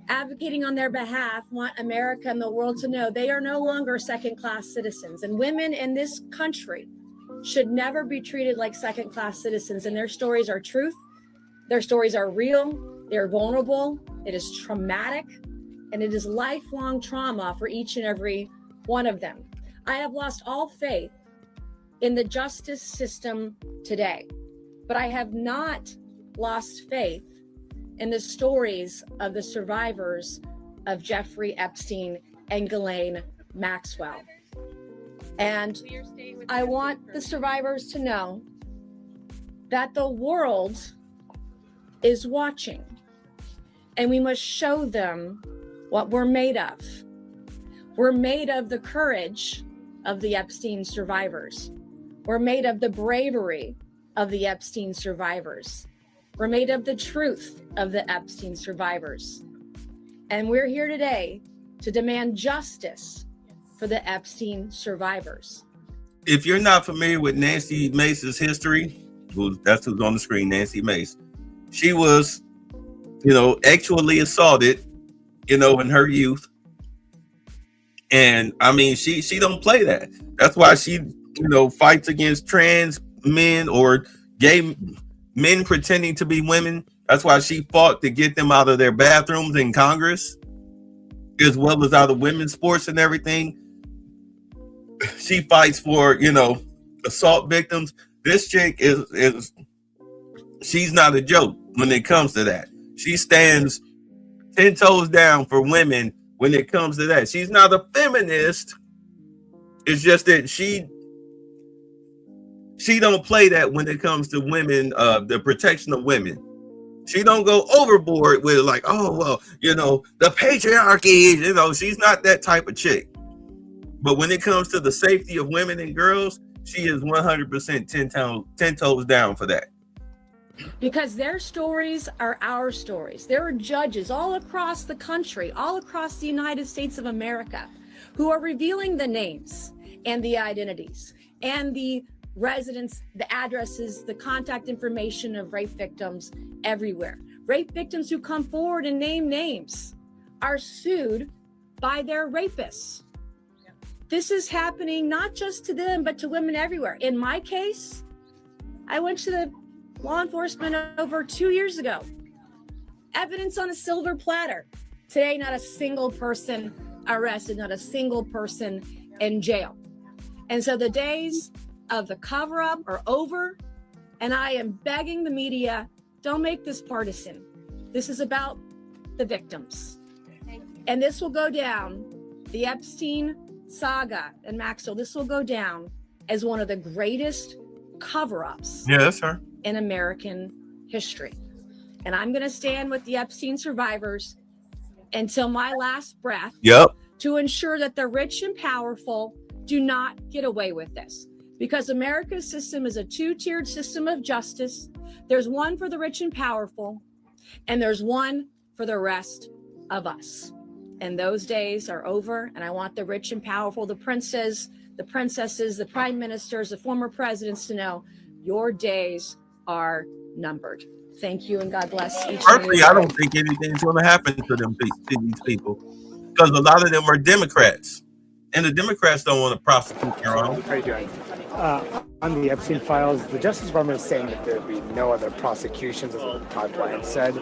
advocating on their behalf want America and the world to know they are no longer second-class citizens. And women in this country should never be treated like second-class citizens. And their stories are truth. Their stories are real. They're vulnerable. It is traumatic. And it is lifelong trauma for each and every one of them. I have lost all faith in the justice system today, but I have not lost faith in the stories of the survivors of Jeffrey Epstein and Ghislaine Maxwell. And I want the survivors to know that the world is watching, and we must show them what we're made of. We're made of the courage of the Epstein survivors. We're made of the bravery of the Epstein survivors. We're made of the truth of the Epstein survivors. And we're here today to demand justice for the Epstein survivors. If you're not familiar with Nancy Mace's history, that's who's on the screen, Nancy Mace. She was, actually assaulted, in her youth. And I mean, she don't play that. That's why she, fights against trans men or gay men pretending to be women. That's why she fought to get them out of their bathrooms in Congress, as well as out of women's sports and everything. She fights for, assault victims. This chick she's not a joke when it comes to that. She stands 10 toes down for women when it comes to that. She's not a feminist. It's just that she don't play that when it comes to women, the protection of women. She don't go overboard with like, oh, well, the patriarchy, she's not that type of chick. But when it comes to the safety of women and girls, she is 100% 10 toes down for that. Because their stories are our stories. There are judges all across the country, all across the United States of America, who are revealing the names and the identities and the residents, the addresses, the contact information of rape victims everywhere. Rape victims who come forward and name names are sued by their rapists. This is happening not just to them, but to women everywhere. In my case, I went to the law enforcement over 2 years ago. Evidence on a silver platter. Today, not a single person arrested, not a single person in jail. And so the days of the cover-up are over, and I am begging the media, don't make this partisan. This is about the victims. And this will go down, the Epstein saga and Maxwell, this will go down as one of the greatest cover-ups in American history. And I'm going to stand with the Epstein survivors until my last breath to ensure that the rich and powerful do not get away with this. Because America's system is a two-tiered system of justice. There's one for the rich and powerful, and there's one for the rest of us. And those days are over, and I want the rich and powerful, the princes, the princesses, the prime ministers, the former presidents to know your days are numbered. Thank you, and God bless each of you. I don't think anything's going to happen to them, to these people, because a lot of them are Democrats, and the Democrats don't want to prosecute their own. How are you doing? On the Epstein files, the Justice Department is saying that there would be no other prosecutions, as what Todd Bryant said.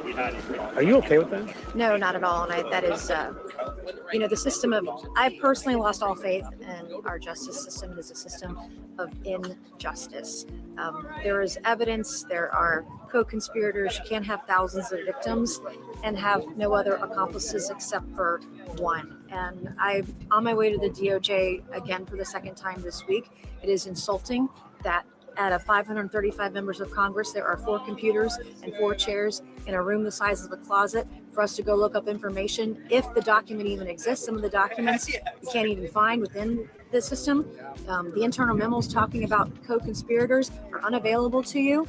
Are you okay with that? No, not at all. And that is, the system of, I personally lost all faith in our justice system. It is a system of injustice. There is evidence, there are co-conspirators. You can't have thousands of victims and have no other accomplices except for one. And I'm on my way to the DOJ again for the second time this week. It is insulting that out of 535 members of Congress, there are 4 computers and 4 chairs in a room the size of a closet for us to go look up information. If the document even exists, some of the documents you can't even find within the system. The internal memos talking about co-conspirators are unavailable to you.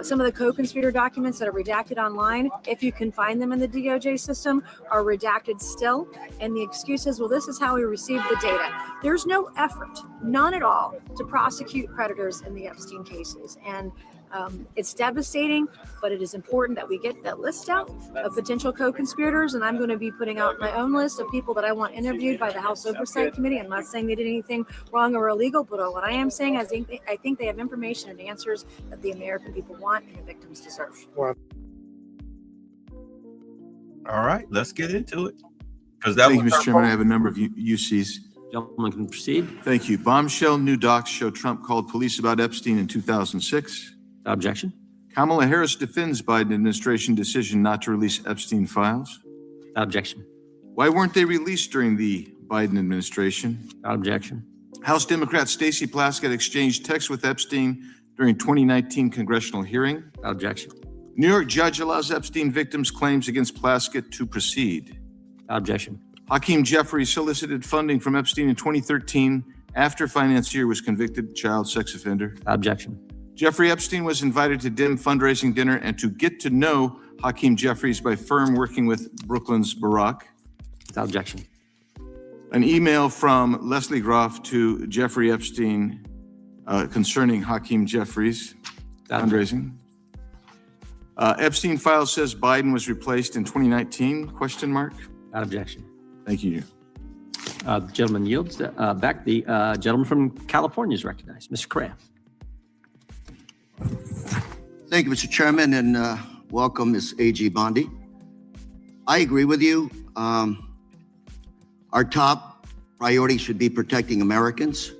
Some of the co-conspirator documents that are redacted online, if you can find them in the DOJ system, are redacted still. And the excuse is, well, this is how we received the data. There's no effort, none at all, to prosecute predators in the Epstein cases. And it's devastating, but it is important that we get that list out of potential co-conspirators. And I'm going to be putting out my own list of people that I want interviewed by the House Oversight Committee. I'm not saying they did anything wrong or illegal, but what I am saying is I think they have information and answers that the American people want and the victims deserve. All right, let's get into it. Thank you, Mr. Chairman. I have a number of UCs. Gentlemen can proceed. Thank you. Bombshell new docs show Trump called police about Epstein in 2006. Objection. Kamala Harris defends Biden administration decision not to release Epstein files. Objection. Why weren't they released during the Biden administration? Objection. House Democrat Stacey Plaskett exchanged texts with Epstein during 2019 congressional hearing. Objection. New York judge allows Epstein victims' claims against Plaskett to proceed. Objection. Hakeem Jeffries solicited funding from Epstein in 2013 after financier was convicted child sex offender. Objection. Jeffrey Epstein was invited to dim fundraising dinner and to get to know Hakeem Jeffries by firm working with Brooklyn's Barack. Objection. An email from Leslie Groff to Jeffrey Epstein concerning Hakeem Jeffries fundraising. Epstein file says Biden was replaced in 2019, question mark? Objection. Thank you. The gentleman yields back. The gentleman from California is recognized. Mr. Correa. Thank you, Mr. Chairman, and welcome, Ms. A.G. Bondi. I agree with you. Our top priority should be protecting Americans.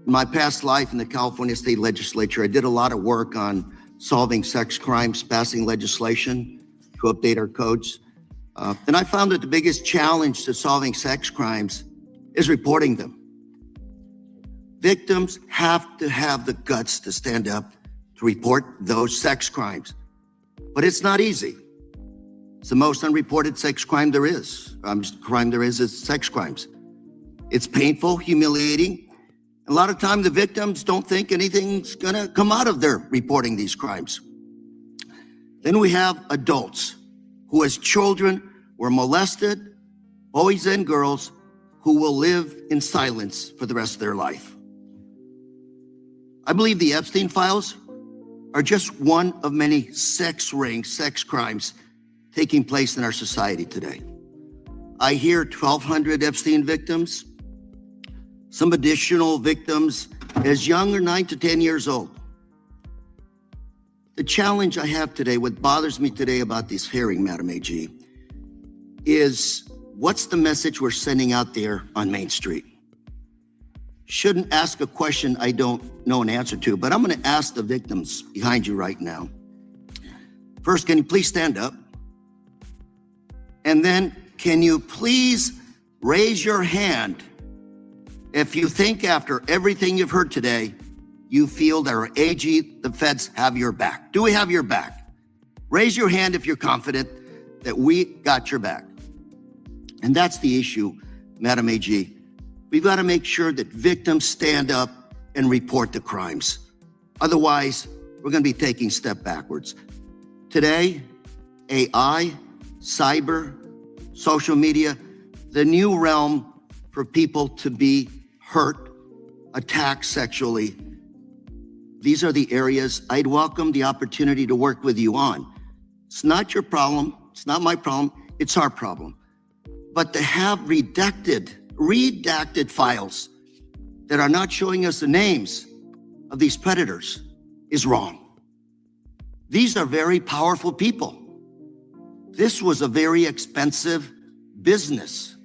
In my past life in the California State Legislature, I did a lot of work on solving sex crimes, passing legislation to update our codes. And I found that the biggest challenge to solving sex crimes is reporting them. Victims have to have the guts to stand up to report those sex crimes. But it's not easy. It's the most unreported sex crime there is. Crime there is sex crimes. It's painful, humiliating. A lot of time the victims don't think anything's gonna come out of their reporting these crimes. Then we have adults who as children were molested, boys and girls who will live in silence for the rest of their life. I believe the Epstein files are just one of many sex rings, sex crimes taking place in our society today. I hear 1,200 Epstein victims, some additional victims as young as 9 to 10 years old. The challenge I have today, what bothers me today about this hearing, Madam AG, is what's the message we're sending out there on Main Street? Shouldn't ask a question I don't know an answer to, but I'm going to ask the victims behind you right now. First, can you please stand up? And then, can you please raise your hand if you think after everything you've heard today, you feel that our AG, the feds, have your back? Do we have your back? Raise your hand if you're confident that we got your back. And that's the issue, Madam AG. We've got to make sure that victims stand up and report the crimes. Otherwise, we're going to be taking a step backwards. Today, AI, cyber, social media, the new realm for people to be hurt, attacked sexually. These are the areas I'd welcome the opportunity to work with you on. It's not your problem. It's not my problem. It's our problem. But to have redacted files that are not showing us the names of these predators is wrong. These are very powerful people. This was a very expensive business,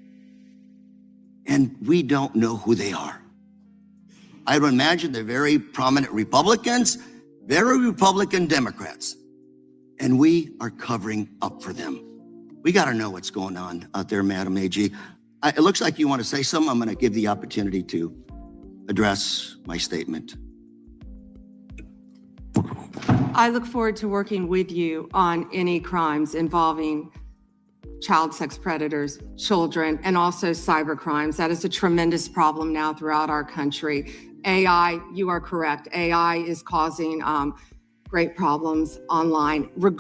and we don't know who they are. I would imagine they're very prominent Republicans, very Republican Democrats, and we are covering up for them. We got to know what's going on out there, Madam AG. It looks like you want to say something. I'm going to give the opportunity to address my statement. I look forward to working with you on any crimes involving child sex predators, children, and also cyber crimes. That is a tremendous problem now throughout our country. AI, you are correct. AI is causing great problems online we're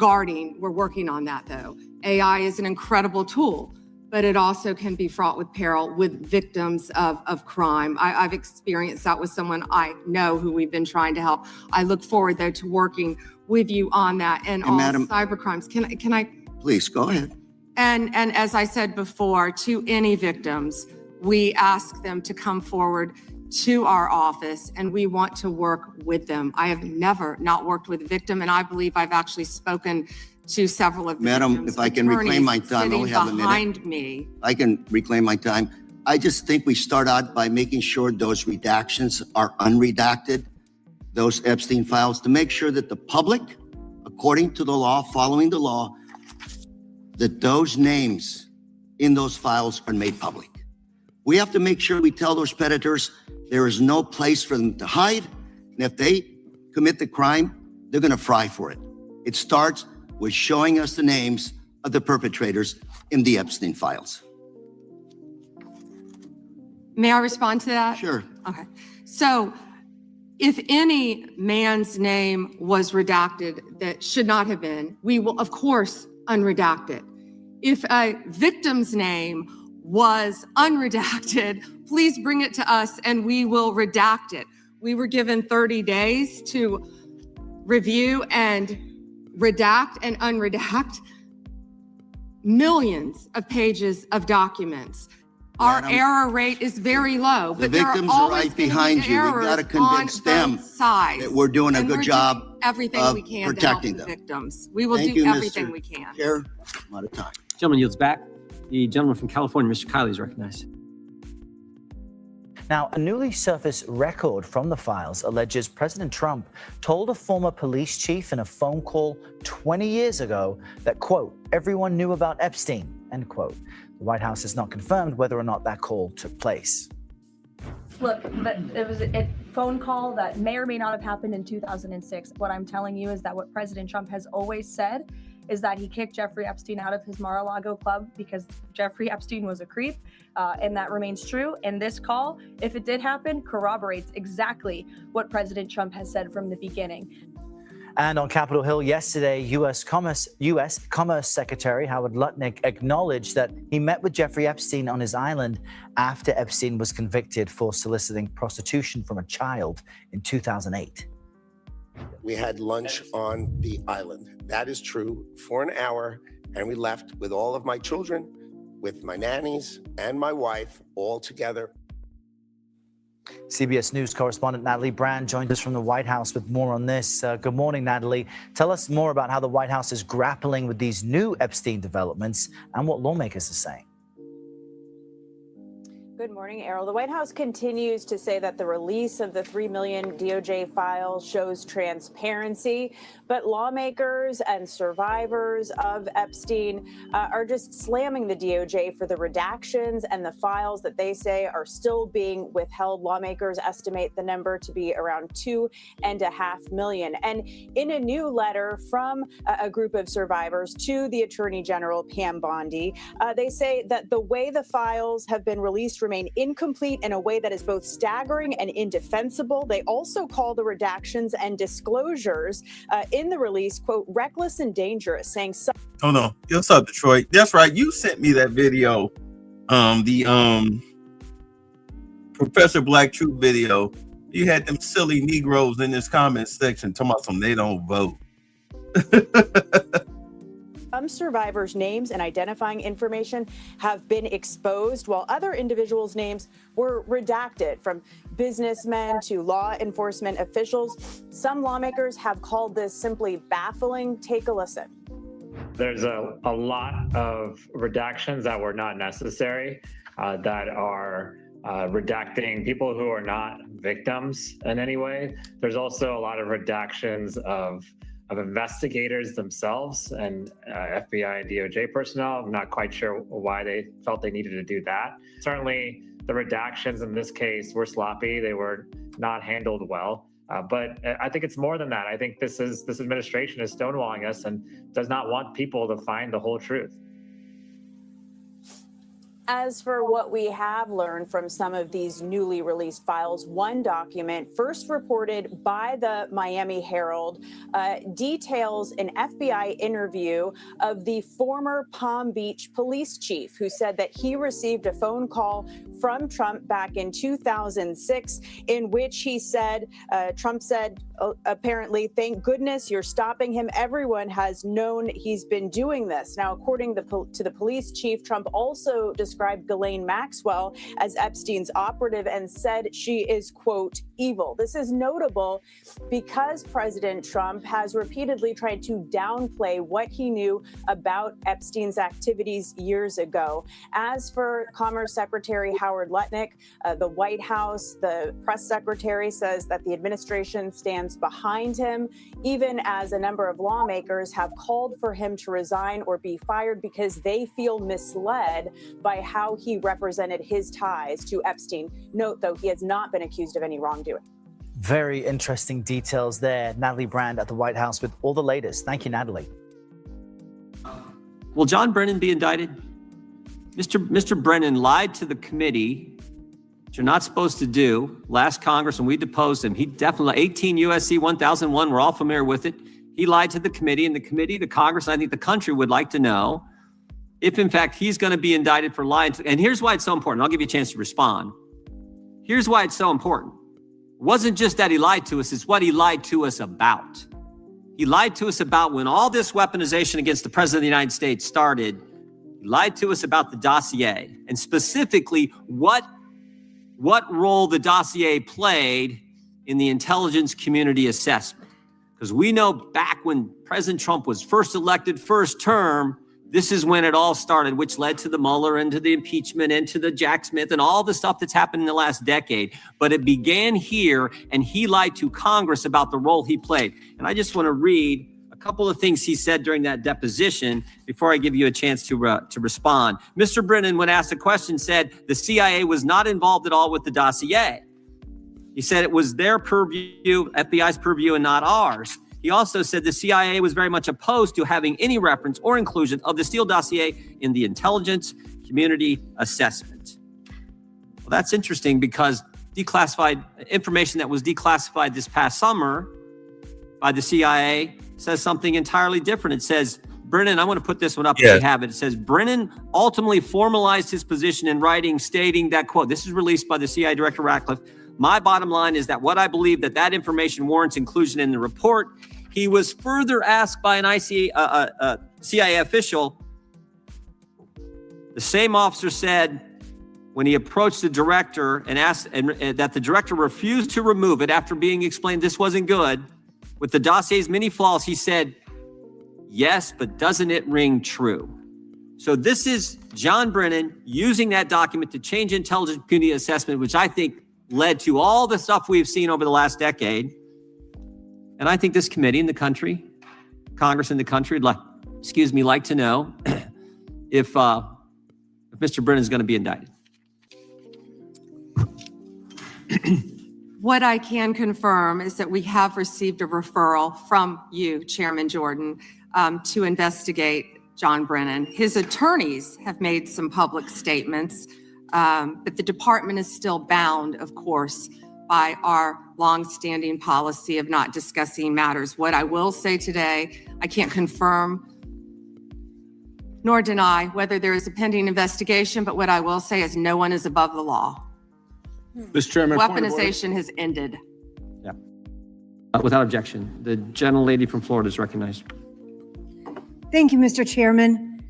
working on that though. AI is an incredible tool, but it also can be fraught with peril with victims of crime. I've experienced that with someone I know who we've been trying to help. I look forward though to working with you on that and all Madam, cyber crimes. Can I? Please, go ahead. And as I said before, to any victims, we ask them to come forward to our office and we want to work with them. I have never not worked with a victim, and I believe I've actually spoken to several of the Madam, victims' if I can reclaim my attorneys time, I only sitting have a minute. behind me. I can reclaim my time. I just think we start out by making sure those redactions are unredacted, those Epstein files, to make sure that the public, according to the law, following the law, that those names in those files are made public. We have to make sure we tell those predators there is no place for them to hide. And if they commit the crime, they're going to fry for it. It starts with showing us the names of the perpetrators in the Epstein files. May I respond to that? Sure. Okay. So if any man's name was redacted that should not have been, we will, of course, unredact it. If a victim's name was unredacted, please bring it to us and we will redact it. We were given 30 days to review and redact and unredact millions of pages of documents. Our Madam, error rate is very low, The but there are victims are always right behind you. We've got to convince them that we're doing a and good we're job doing everything of we can to help protecting the them. victims. We will Thank do you, everything Mr. we can. Chair, I'm out of time. Gentleman yields back. The gentleman from California, Mr. Kiley, is recognized. Now, a newly surfaced record from the files alleges President Trump told a former police chief in a phone call 20 years ago that, quote, everyone knew about Epstein, end quote. The White House has not confirmed whether or not that call took place. Look, but it was a phone call that may or may not have happened in 2006. What I'm telling you is that what President Trump has always said is that he kicked Jeffrey Epstein out of his Mar-a-Lago club because Jeffrey Epstein was a creep, and that remains true. And this call, if it did happen, corroborates exactly what President Trump has said from the beginning. And on Capitol Hill yesterday, U.S. Commerce Secretary Howard Lutnick acknowledged that he met with Jeffrey Epstein on his island after Epstein was convicted for soliciting prostitution from a child in 2008. We had lunch on the island. That is true, for an hour, and we left with all of my children with my nannies and my wife all together. CBS News correspondent Natalie Brand joined us from the White House with more on this. Good morning, Natalie. Tell us more about how the White House is grappling with these new Epstein developments and what lawmakers are saying. Good morning, Errol. The White House continues to say that the release of the 3 million DOJ files shows transparency, but lawmakers and survivors of Epstein are just slamming the DOJ for the redactions and the files that they say are still being withheld. Lawmakers estimate the number to be around 2.5 million. And in a new letter from a group of survivors to the Attorney General, Pam Bondi, they say that the way the files have been released remain incomplete in a way that is both staggering and indefensible. They also call the redactions and disclosures in the release, quote, reckless and dangerous, saying some. Hold on. What's up, Detroit? That's right. You sent me that video. The Professor Black Truth video. You had them silly Negroes in this comment section talking about some they don't vote. Some survivors' names and identifying information have been exposed, while other individuals' names were redacted, from businessmen to law enforcement officials. Some lawmakers have called this simply baffling. Take a listen. There's a lot of redactions that were not necessary, that are redacting people who are not victims in any way. There's also a lot of redactions of investigators themselves and FBI and DOJ personnel. I'm not quite sure why they felt they needed to do that. Certainly, the redactions in this case were sloppy. They were not handled well. But I think it's more than that. I think this administration is stonewalling us and does not want people to find the whole truth. As for what we have learned from some of these newly released files, one document first reported by the Miami Herald details an FBI interview of the former Palm Beach police chief, who said that he received a phone call from Trump back in 2006, in which he said, Trump said, apparently, thank goodness you're stopping him. Everyone has known he's been doing this. Now, according to the police chief, Trump also described Ghislaine Maxwell as Epstein's operative and said she is, quote, evil. This is notable because President Trump has repeatedly tried to downplay what he knew about Epstein's activities years ago. As for Commerce Secretary Howard Lutnick, the White House, the press secretary says that the administration stands behind him, even as a number of lawmakers have called for him to resign or be fired because they feel misled by how he represented his ties to Epstein. Note, though, he has not been accused of any wrongdoing. Very interesting details there. Natalie Brand at the White House with all the latest. Thank you, Natalie. Will John Brennan be indicted? Mr. Brennan lied to the committee, which you're not supposed to do. Last Congress, when we deposed him, he definitely, 18 U.S.C. 1001, we're all familiar with it. He lied to the committee, and the committee, the Congress, and I think the country would like to know if, in fact, he's going to be indicted for lying. And here's why it's so important. I'll give you a chance to respond. Here's why it's so important. It wasn't just that he lied to us, it's what he lied to us about. He lied to us about when all this weaponization against the President of the United States started. He lied to us about the dossier, and specifically what role the dossier played in the intelligence community assessment. Because we know back when President Trump was first elected, first term, this is when it all started, which led to the Mueller and to the impeachment and to the Jack Smith and all the stuff that's happened in the last decade. But it began here, and he lied to Congress about the role he played. And I just want to read a couple of things he said during that deposition before I give you a chance to respond. Mr. Brennan, when asked a question, said the CIA was not involved at all with the dossier. He said it was their purview, FBI's purview, and not ours. He also said the CIA was very much opposed to having any reference or inclusion of the Steele dossier in the intelligence community assessment. Well, that's interesting because declassified information that was declassified this past summer by the CIA says something entirely different. It says, Brennan, I want to put this one up if you have it. It says, Brennan ultimately formalized his position in writing, stating that, quote, this is released by the CIA Director Ratcliffe. My bottom line is that what I believe that information warrants inclusion in the report. He was further asked by an CIA official, The same officer said when he approached the director and asked that the director refused to remove it after being explained this wasn't good, with the dossier's many flaws, he said, yes, but doesn't it ring true? So this is John Brennan using that document to change intelligence community assessment, which I think led to all the stuff we've seen over the last decade. And I think this committee in the country, Congress in the country, like to know if Mr. Brennan is going to be indicted. What I can confirm is that we have received a referral from you, Chairman Jordan, to investigate John Brennan. His attorneys have made some public statements, but the department is still bound, of course, by our longstanding policy of not discussing matters. What I will say today, I can't confirm nor deny whether there is a pending investigation, but what I will say is no one is above the law. Mr. Chairman, Weaponization has ended. Yeah. Without objection, the gentlelady from Florida is recognized. Thank you, Mr. Chairman.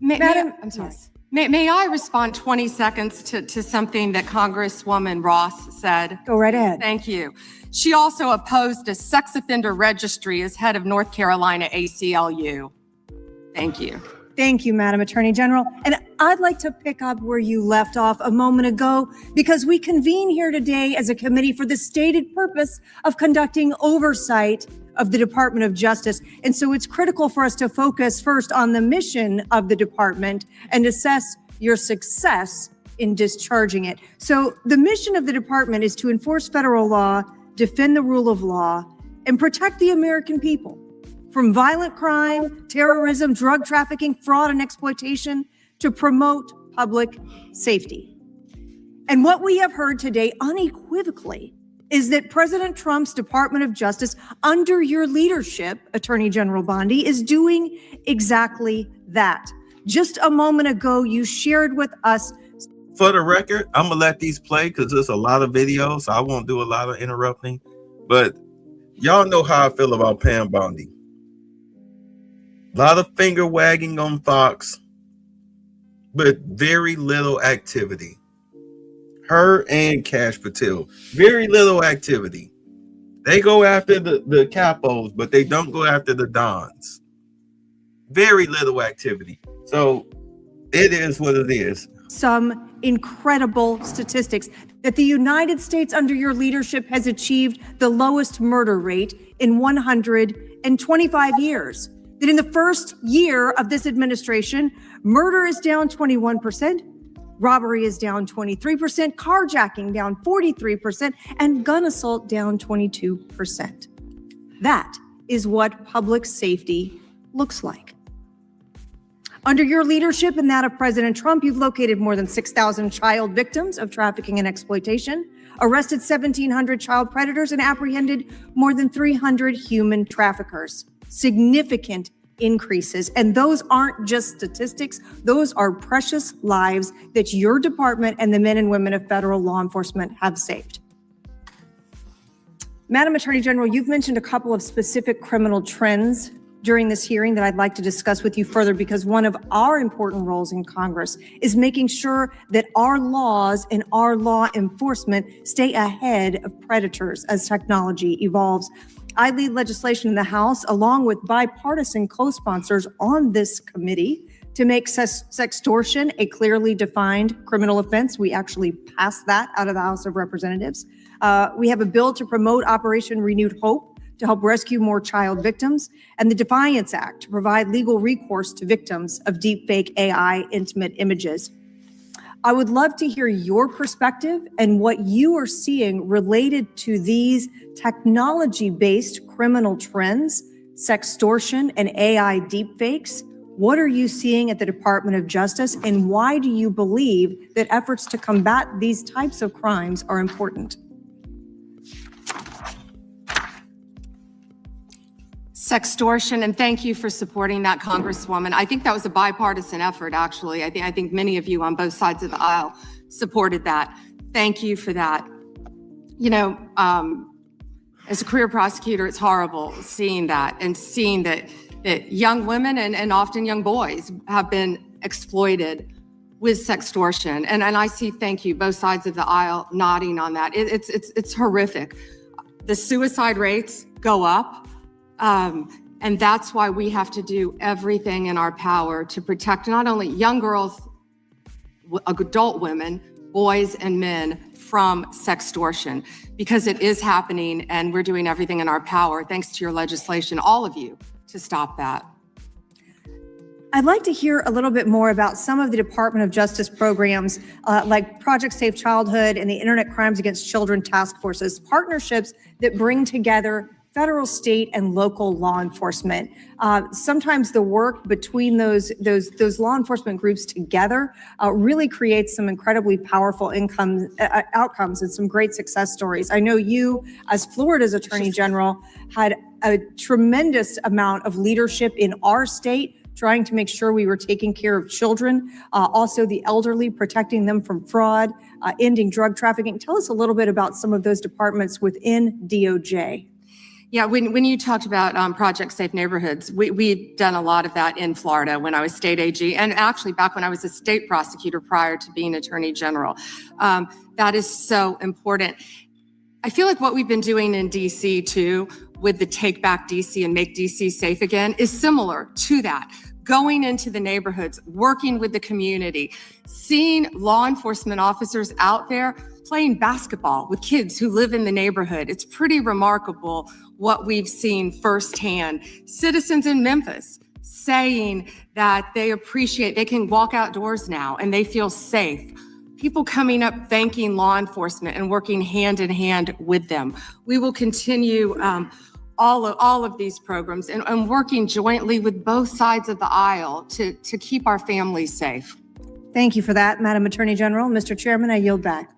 Madam, I'm sorry. May I respond 20 seconds to something that Congresswoman Ross said? Go right ahead. Thank you. She also opposed a sex offender registry as head of North Carolina ACLU. Thank you. Thank you, Madam Attorney General. And I'd like to pick up where you left off a moment ago, because we convene here today as a committee for the stated purpose of conducting oversight of the Department of Justice. And so it's critical for us to focus first on the mission of the department and assess your success in discharging it. So the mission of the department is to enforce federal law, defend the rule of law, and protect the American people from violent crime, terrorism, drug trafficking, fraud, and exploitation, to promote public safety. And what we have heard today unequivocally is that President Trump's Department of Justice, under your leadership, Attorney General Bondi, is doing exactly that. Just a moment ago, you shared with us. For the record, I'm gonna let these play because there's a lot of videos, so I won't do a lot of interrupting. But y'all know how I feel about Pam Bondi. A lot of finger wagging on Fox, but very little activity. Her and Cash Patel, very little activity. They go after the capos, but they don't go after the dons. Very little activity. So it is what it is. Some incredible statistics that the United States under your leadership has achieved the lowest murder rate in 125 years. That in the first year of this administration, murder is down 21%, robbery is down 23%, carjacking down 43%, and gun assault down 22%. That is what public safety looks like. Under your leadership and that of President Trump, you've located more than 6,000 child victims of trafficking and exploitation, arrested 1,700 child predators, and apprehended more than 300 human traffickers. Significant increases. And those aren't just statistics. Those are precious lives that your department and the men and women of federal law enforcement have saved. Madam Attorney General, you've mentioned a couple of specific criminal trends during this hearing that I'd like to discuss with you further, because one of our important roles in Congress is making sure that our laws and our law enforcement stay ahead of predators as technology evolves. I lead legislation in the House along with bipartisan co-sponsors on this committee to make sextortion a clearly defined criminal offense. We actually passed that out of the House of Representatives. We have a bill to promote Operation Renewed Hope to help rescue more child victims, and the Defiance Act to provide legal recourse to victims of deepfake AI intimate images. I would love to hear your perspective and what you are seeing related to these technology-based criminal trends, sextortion, and AI deepfakes. What are you seeing at the Department of Justice, and why do you believe that efforts to combat these types of crimes are important? Sextortion, and thank you for supporting that, Congresswoman. I think that was a bipartisan effort, actually. I think many of you on both sides of the aisle supported that. Thank you for that. You know, as a career prosecutor, it's horrible seeing that and seeing that young women and often young boys have been exploited with sextortion. And I see, thank you, both sides of the aisle nodding on that. It's horrific. The suicide rates go up. And that's why we have to do everything in our power to protect not only young girls, adult women, boys and men from sextortion, because it is happening and we're doing everything in our power, thanks to your legislation, all of you, to stop that. I'd like to hear a little bit more about some of the Department of Justice programs like Project Safe Childhood and the Internet Crimes Against Children Task Forces, partnerships that bring together federal, state, and local law enforcement. Sometimes the work between those law enforcement groups together really creates some incredibly powerful outcomes and some great success stories. I know you, as Florida's Attorney General, had a tremendous amount of leadership in our state trying to make sure we were taking care of children, also the elderly, protecting them from fraud, ending drug trafficking. Tell us a little bit about some of those departments within DOJ. Yeah, when you talked about Project Safe Neighborhoods, we've done a lot of that in Florida when I was state AG, and actually back when I was a state prosecutor prior to being Attorney General. That is so important. I feel like what we've been doing in DC too, with the Take Back DC and Make DC Safe Again, is similar to that. Going into the neighborhoods, working with the community, seeing law enforcement officers out there playing basketball with kids who live in the neighborhood. It's pretty remarkable what we've seen firsthand. Citizens in Memphis saying that they can walk outdoors now and they feel safe. People coming up thanking law enforcement and working hand in hand with them. We will continue all of these programs and working jointly with both sides of the aisle to keep our families safe. Thank you for that, Madam Attorney General. Mr. Chairman, I yield back.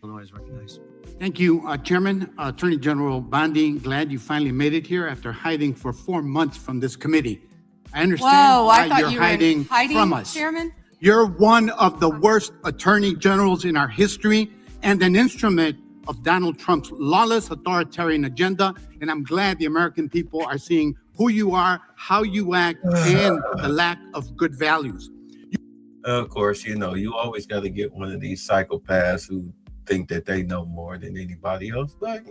Illinois is recognized. Thank you, Chairman. Attorney General Bondi, glad you finally made it here after hiding for 4 months from this committee. I understand why you're hiding from us. Chairman? You're one of the worst attorney generals in our history and an instrument of Donald Trump's lawless authoritarian agenda. And I'm glad the American people are seeing who you are, how you act, and the lack of good values. Of course, you always got to get one of these psychopaths who think that they know more than anybody else. But,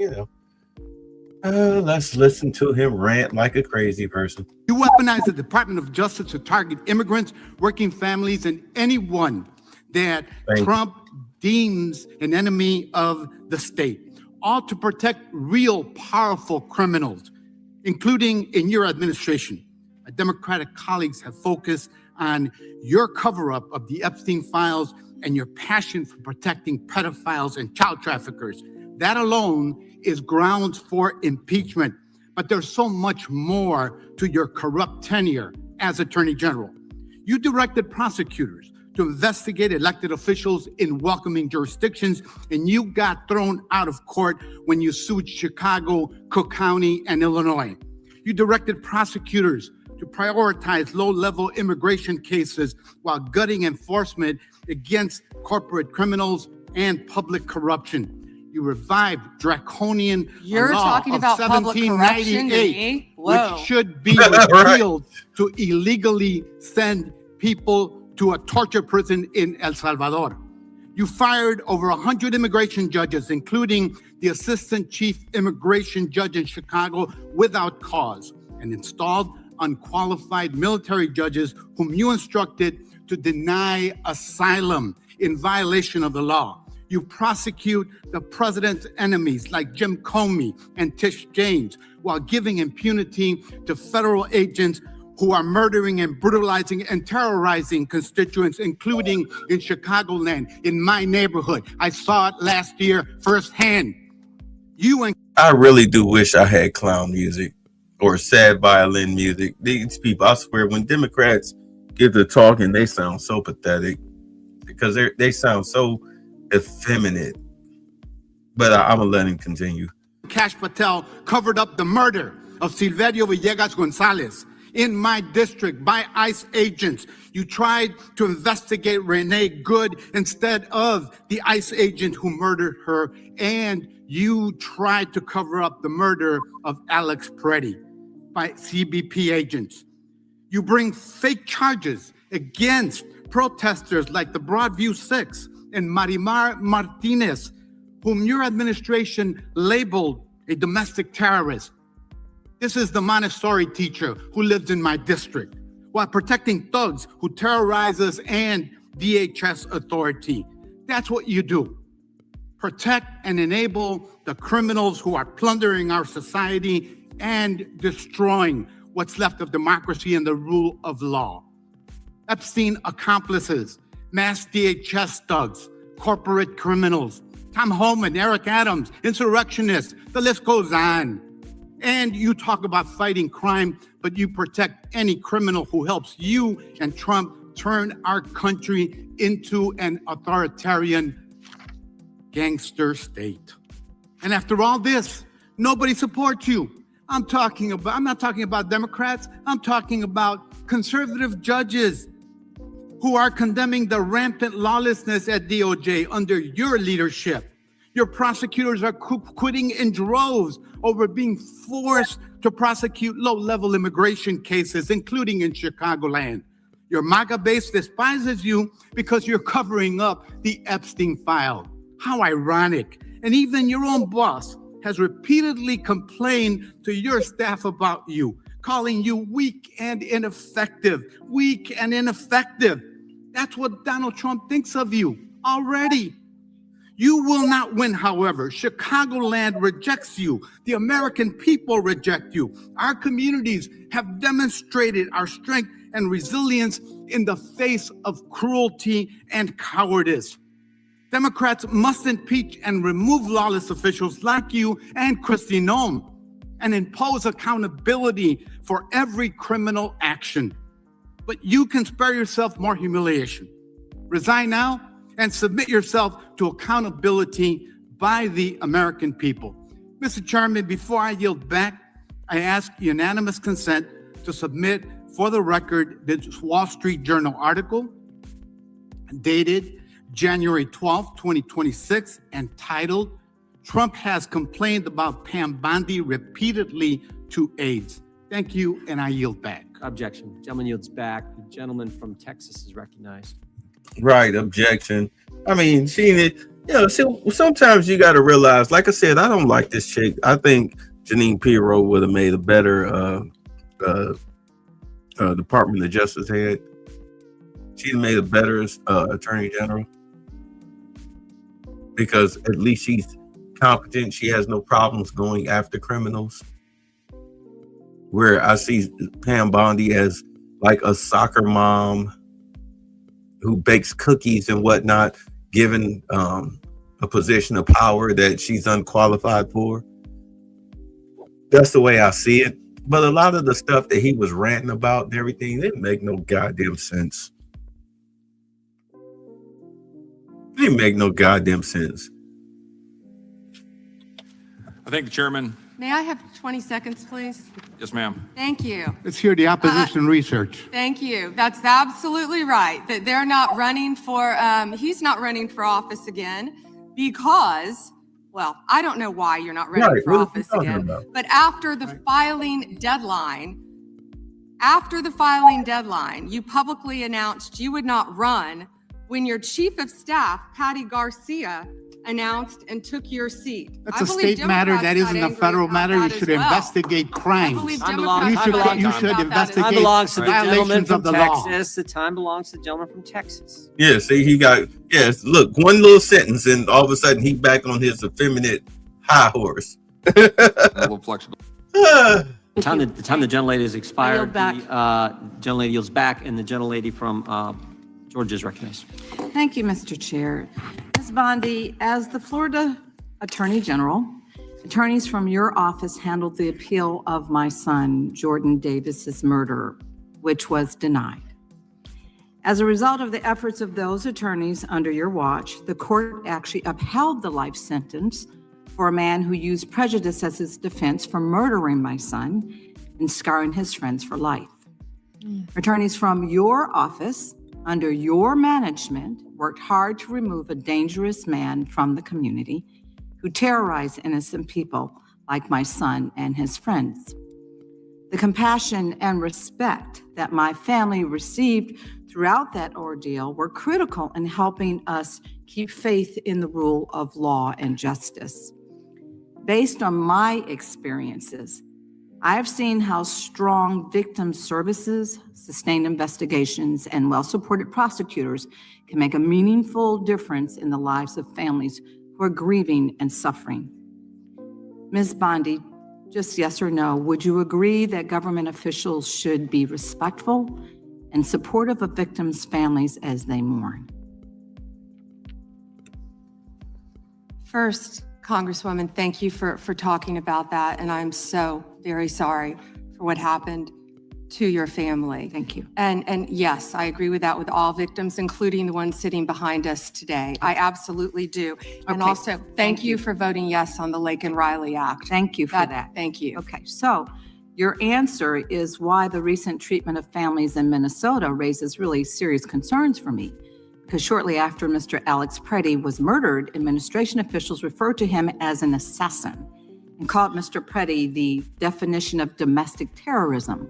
let's listen to him rant like a crazy person. You weaponize the Department of Justice to target immigrants, working families, and anyone that Trump deems an enemy of the state, all to protect real powerful criminals, including in your administration. Our Democratic colleagues have focused on your cover-up of the Epstein files and your passion for protecting pedophiles and child traffickers. That alone is grounds for impeachment. But there's so much more to your corrupt tenure as Attorney General. You directed prosecutors to investigate elected officials in welcoming jurisdictions, and you got thrown out of court when you sued Chicago, Cook County, and Illinois. You directed prosecutors to prioritize low-level immigration cases while gutting enforcement against corporate criminals and public corruption. You revived draconian You're law talking of about public corruption to 1798, me? Whoa. which should be repealed to illegally send people to a torture prison in El Salvador. You fired over 100 immigration judges, including the assistant chief immigration judge in Chicago, without cause, and installed unqualified military judges whom you instructed to deny asylum in violation of the law. You prosecute the president's enemies like Jim Comey and Tish James while giving impunity to federal agents who are murdering and brutalizing and terrorizing constituents, including in Chicagoland, in my neighborhood. I saw it last year firsthand. I really do wish I had clown music or sad violin music. These people, I swear, when Democrats get to talking, they sound so pathetic because they sound so effeminate. But I'm gonna let him continue. Cash Patel covered up the murder of Silverio Villegas Gonzalez in my district by ICE agents. You tried to investigate Renee Good instead of the ICE agent who murdered her, and you tried to cover up the murder of Alex Peretti by CBP agents. You bring fake charges against protesters like the Broadview Six and Marimar Martinez, whom your administration labeled a domestic terrorist. This is the Montessori teacher who lives in my district, while protecting thugs who terrorize us and DHS authority. That's what you do. Protect and enable the criminals who are plundering our society and destroying what's left of democracy and the rule of law. Epstein accomplices, mass DHS thugs, corporate criminals, Tom Homan, Eric Adams, insurrectionists, the list goes on. And you talk about fighting crime, but you protect any criminal who helps you and Trump turn our country into an authoritarian gangster state. And after all this, nobody supports you. I'm not talking about Democrats. I'm talking about conservative judges who are condemning the rampant lawlessness at DOJ under your leadership. Your prosecutors are quitting in droves over being forced to prosecute low-level immigration cases, including in Chicagoland. Your MAGA base despises you because you're covering up the Epstein file. How ironic. And even your own boss has repeatedly complained to your staff about you, calling you weak and ineffective. Weak and ineffective. That's what Donald Trump thinks of you already. You will not win, however. Chicagoland rejects you. The American people reject you. Our communities have demonstrated our strength and resilience in the face of cruelty and cowardice. Democrats must impeach and remove lawless officials like you and Kristi Noem and impose accountability for every criminal action. But you can spare yourself more humiliation. Resign now and submit yourself to accountability by the American people. Mr. Chairman, before I yield back, I ask unanimous consent to submit for the record this Wall Street Journal article dated January 12, 2026, entitled, "Trump has complained about Pam Bondi repeatedly to aides." Thank you, and I yield back. Objection. Gentleman yields back. The gentleman from Texas is recognized. Right, objection. I mean, sometimes you got to realize, like I said, I don't like this chick. I think Janine Pirro would have made a better Department of Justice head. She'd made a better Attorney General because at least she's competent. She has no problems going after criminals. Where I see Pam Bondi as like a soccer mom who bakes cookies and whatnot, given a position of power that she's unqualified for. That's the way I see it. But a lot of the stuff that he was ranting about and everything, didn't make no goddamn sense. It didn't make no goddamn sense. I thank the chairman. May I have 20 seconds, please? Yes, ma'am. Thank you. Let's hear the opposition research. Thank you. That's absolutely right. That they're not running for, he's not running for office again because, well, I don't know why you're not running for office again. But after the filing deadline, you publicly announced you would not run when your chief of staff, Patty Garcia, announced and took your seat. That's a state matter. That isn't a federal matter. You should investigate crimes. You should investigate violations of the law. The time belongs to the gentleman from Texas. Yeah, see, look, one little sentence and all of a sudden he back on his effeminate high horse. A little flexible. The time the gentlelady has expired, back. the gentlelady yields back, and the gentlelady from Georgia is recognized. Thank you, Mr. Chair. Ms. Bondi, as the Florida Attorney General, attorneys from your office handled the appeal of my son, Jordan Davis's murder, which was denied. As a result of the efforts of those attorneys under your watch, the court actually upheld the life sentence for a man who used prejudice as his defense for murdering my son and scarring his friends for life. Attorneys from your office under your management worked hard to remove a dangerous man from the community who terrorized innocent people like my son and his friends. The compassion and respect that my family received throughout that ordeal were critical in helping us keep faith in the rule of law and justice. Based on my experiences, I have seen how strong victim services, sustained investigations, and well-supported prosecutors can make a meaningful difference in the lives of families who are grieving and suffering. Ms. Bondi, just yes or no, would you agree that government officials should be respectful and supportive of victims' families as they mourn? First, Congresswoman, thank you for talking about that. And I'm so very sorry for what happened to your family. Thank you. And yes, I agree with that with all victims, including the ones sitting behind us today. I absolutely do. And Okay. also, thank you for voting yes on the Lake and Riley Act. Thank you for that. Thank you. Okay, so your answer is why the recent treatment of families in Minnesota raises really serious concerns for me. Because shortly after Mr. Alex Preddy was murdered, administration officials referred to him as an assassin and called Mr. Preddy the definition of domestic terrorism.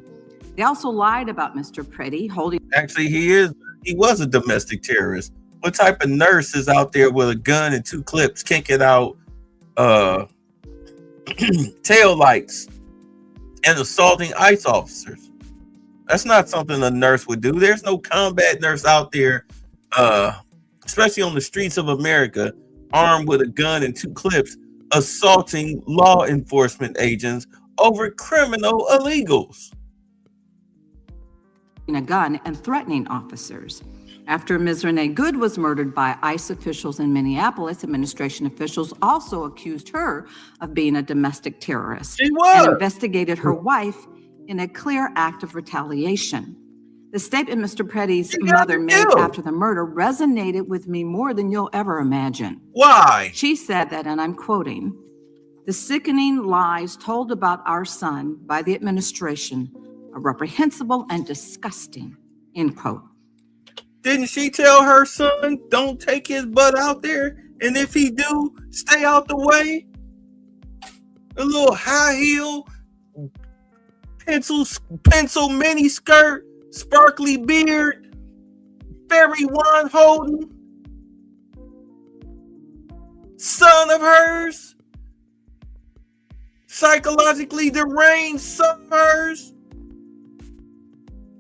They also lied about Mr. Preddy holding. Actually, he was a domestic terrorist. What type of nurse is out there with a gun and 2 clips kicking out tail lights and assaulting ICE officers? That's not something a nurse would do. There's no combat nurse out there, especially on the streets of America, armed with a gun and 2 clips, assaulting law enforcement agents over criminal illegals. A gun and threatening officers. After Ms. Renee Good was murdered by ICE officials in Minneapolis, administration officials also accused her of being a domestic terrorist. She was. And investigated her wife in a clear act of retaliation. The statement Mr. Preddy's mother made after the murder resonated with me more than you'll ever imagine. Why? She said that, and I'm quoting, "The sickening lies told about our son by the administration are reprehensible and disgusting," end quote. Didn't she tell her son, don't take his butt out there? And if he do, stay out the way? A little high heel, pencil mini skirt, sparkly beard, fairy wand holding son of hers, psychologically deranged son of hers,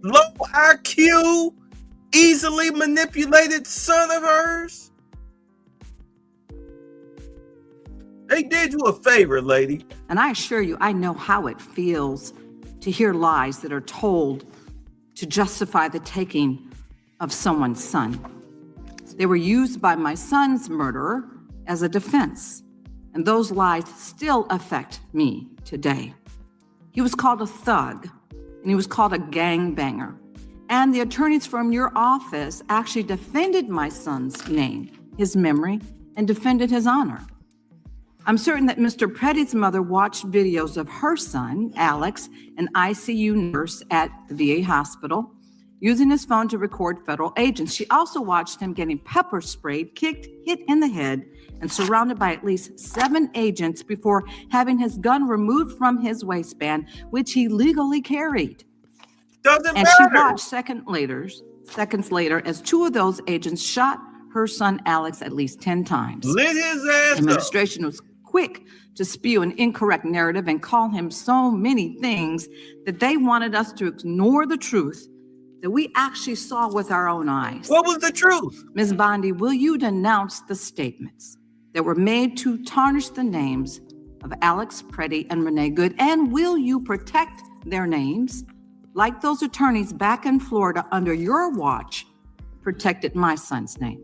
low IQ, easily manipulated son of hers. They did you a favor, lady. And I assure you, I know how it feels to hear lies that are told to justify the taking of someone's son. They were used by my son's murderer as a defense, and those lies still affect me today. He was called a thug, and he was called a gangbanger. And the attorneys from your office actually defended my son's name, his memory, and defended his honor. I'm certain that Mr. Preddy's mother watched videos of her son, Alex, an ICU nurse at the VA hospital, using his phone to record federal agents. She also watched him getting pepper sprayed, kicked, hit in the head, and surrounded by at least 7 agents before having his gun removed from his waistband, which he legally carried. Doesn't And matter. she watched seconds later as 2 of those agents shot her son Alex at least 10 times. Lit his ass up. Administration was quick to spew an incorrect narrative and call him so many things that they wanted us to ignore the truth that we actually saw with our own eyes. What was the truth? Ms. Bondi, will you denounce the statements that were made to tarnish the names of Alex Preddy and Renee Good, and will you protect their names like those attorneys back in Florida under your watch protected my son's name?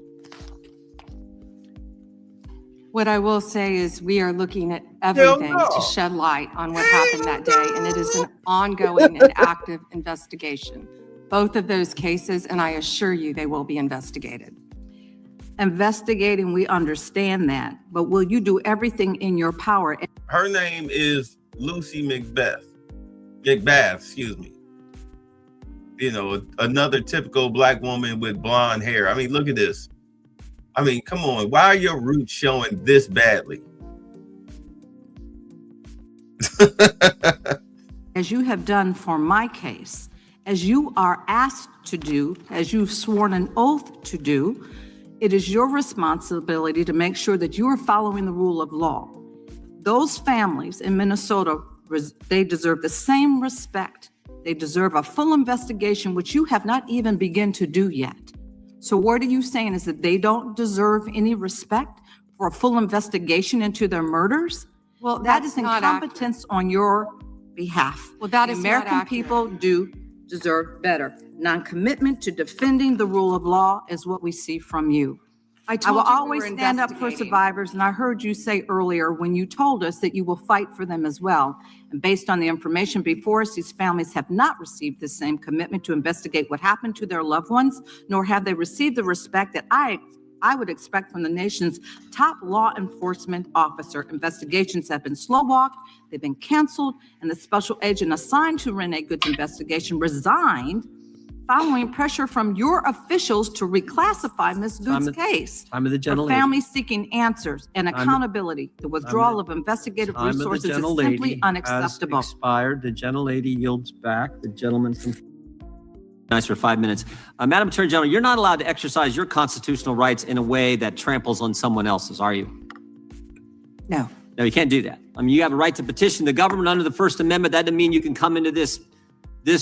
What I will say is we are looking at everything to shed light on what happened that day, and it is an ongoing and active investigation. Both of those cases, and I assure you they will be investigated. Investigating, we understand that, but will you do everything in your power? Her name is Lucy McBeth, excuse me. You know, another typical black woman with blonde hair. I mean, look at this. I mean, come on. Why are your roots showing this badly? As you have done for my case, as you are asked to do, as you've sworn an oath to do, it is your responsibility to make sure that you are following the rule of law. Those families in Minnesota, they deserve the same respect. They deserve a full investigation, which you have not even begun to do yet. So what are you saying is that they don't deserve any respect for a full investigation into their murders? Well, that that's is not incompetence on your behalf. Well, that The is not American accurate. people do deserve better. Non-commitment to defending the rule of law is what we see from you. I I told will you we always were stand up for investigating. survivors, and I heard you say earlier when you told us that you will fight for them as well. And based on the information before us, these families have not received the same commitment to investigate what happened to their loved ones, nor have they received the respect that I would expect from the nation's top law enforcement officer. Investigations have been slow-walked, they've been canceled, and the special agent assigned to Renee Good's investigation resigned following pressure from your officials to reclassify Ms. Good's case. Time of the For gentlelady. families seeking answers and accountability, the withdrawal of investigative Time of the resources is gentlelady simply has unacceptable. expired. The gentlelady yields back. The gentleman from. Nice for 5 minutes. Madam Attorney General, you're not allowed to exercise your constitutional rights in a way that tramples on someone else's, are you? No. No, you can't do that. I mean, you have a right to petition the government under the First Amendment. That doesn't mean you can come into this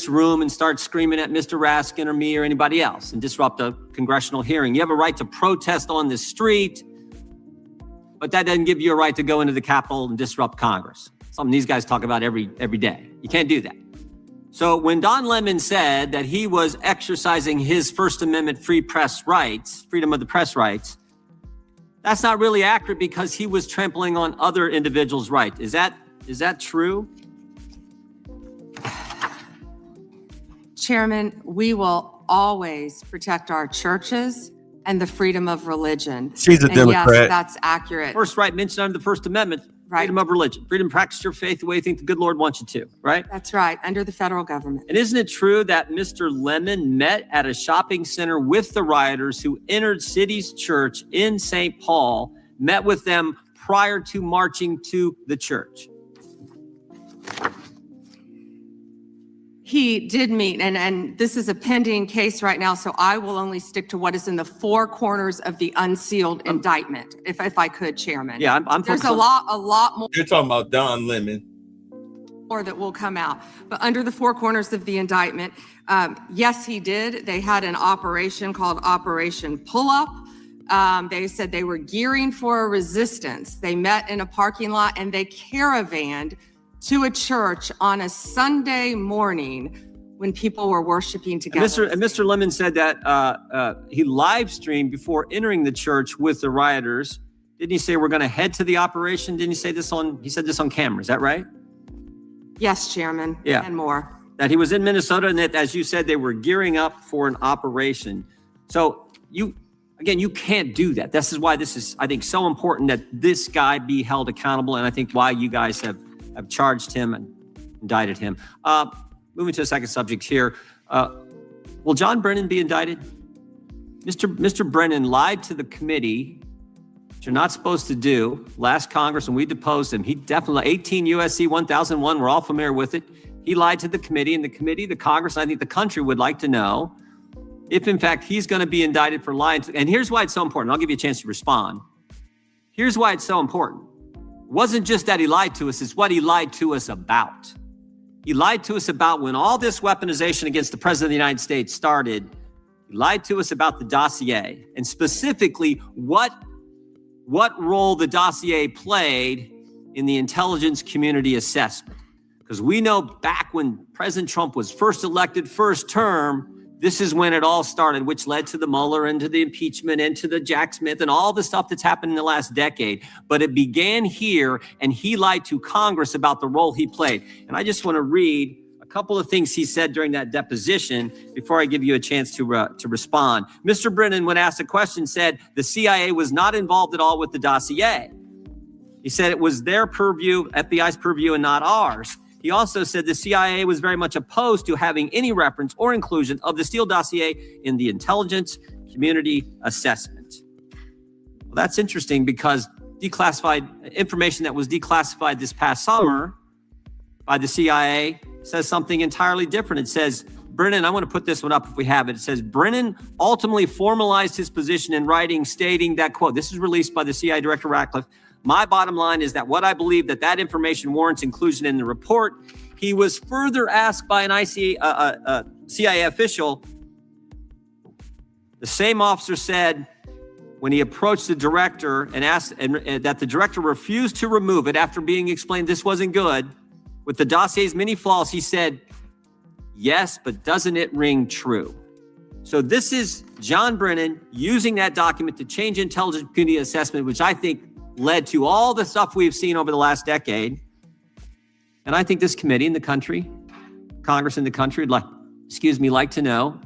room and start screaming at Mr. Raskin or me or anybody else and disrupt a congressional hearing. You have a right to protest on the street, but that doesn't give you a right to go into the Capitol and disrupt Congress. Something these guys talk about every day. You can't do that. So when Don Lemon said that he was exercising his First Amendment free press rights, freedom of the press rights, that's not really accurate because he was trampling on other individuals' rights. Is that true? Chairman, we will always protect our churches and the freedom of religion. She's a And Democrat. yes, that's accurate. First right mentioned under the First Amendment, freedom of religion, freedom to practice your faith the way you think the good Lord wants you to, right? That's right, under the federal government. And isn't it true that Mr. Lemon met at a shopping center with the rioters who entered City's church in St. Paul, met with them prior to marching to the church? He did meet, and this is a pending case right now, so I will only stick to what is in the four corners of the unsealed indictment, if I could, Chairman. Yeah, I'm There's focused a on- lot more You're talking about Don Lemon. that will come out. But under the four corners of the indictment, yes, he did. They had an operation called Operation Pull Up. They said they were gearing for a resistance. They met in a parking lot and they caravanned to a church on a Sunday morning when people were worshiping together. And Mr. Lemon said that he live streamed before entering the church with the rioters. Didn't he say we're going to head to the operation? Didn't he say this he said this on camera? Is that right? Yes, Chairman, Yeah. and more. That he was in Minnesota and that, as you said, they were gearing up for an operation. So you can't do that. This is why this is, I think, so important that this guy be held accountable. And I think why you guys have charged him and indicted him. Moving to a second subject here. Will John Brennan be indicted? Mr. Brennan lied to the committee, which you're not supposed to do. Last Congress, when we deposed him, he definitely, 18 U.S.C. 1001, we're all familiar with it. He lied to the committee, and the Congress, and I think the country would like to know if, in fact, he's going to be indicted for lying. And here's why it's so important. I'll give you a chance to respond. Here's why it's so important. It wasn't just that he lied to us, it's what he lied to us about. He lied to us about when all this weaponization against the President of the United States started. He lied to us about the dossier, and specifically what role the dossier played in the intelligence community assessment. Because we know back when President Trump was first elected, first term, this is when it all started, which led to the Mueller and to the impeachment and to the Jack Smith and all the stuff that's happened in the last decade. But it began here, and he lied to Congress about the role he played. And I just want to read a couple of things he said during that deposition before I give you a chance to respond. Mr. Brennan, when asked a question, said the CIA was not involved at all with the dossier. He said it was their purview, FBI's purview, and not ours. He also said the CIA was very much opposed to having any reference or inclusion of the Steele dossier in the intelligence community assessment. Well, that's interesting because declassified information that was declassified this past summer by the CIA says something entirely different. It says Brennan, I want to put this one up if we have it. It says, Brennan ultimately formalized his position in writing, stating that, quote, this is released by the CIA Director Ratcliffe. My bottom line is that what I believe that information warrants inclusion in the report. He was further asked by an CIA official. The same officer said when he approached the director and asked and that the director refused to remove it after being explained this wasn't good. With the dossier's many flaws, he said, yes, but doesn't it ring true? So this is John Brennan using that document to change intelligence community assessment, which I think led to all the stuff we've seen over the last decade. And I think this committee in the country, Congress in the country, would like to know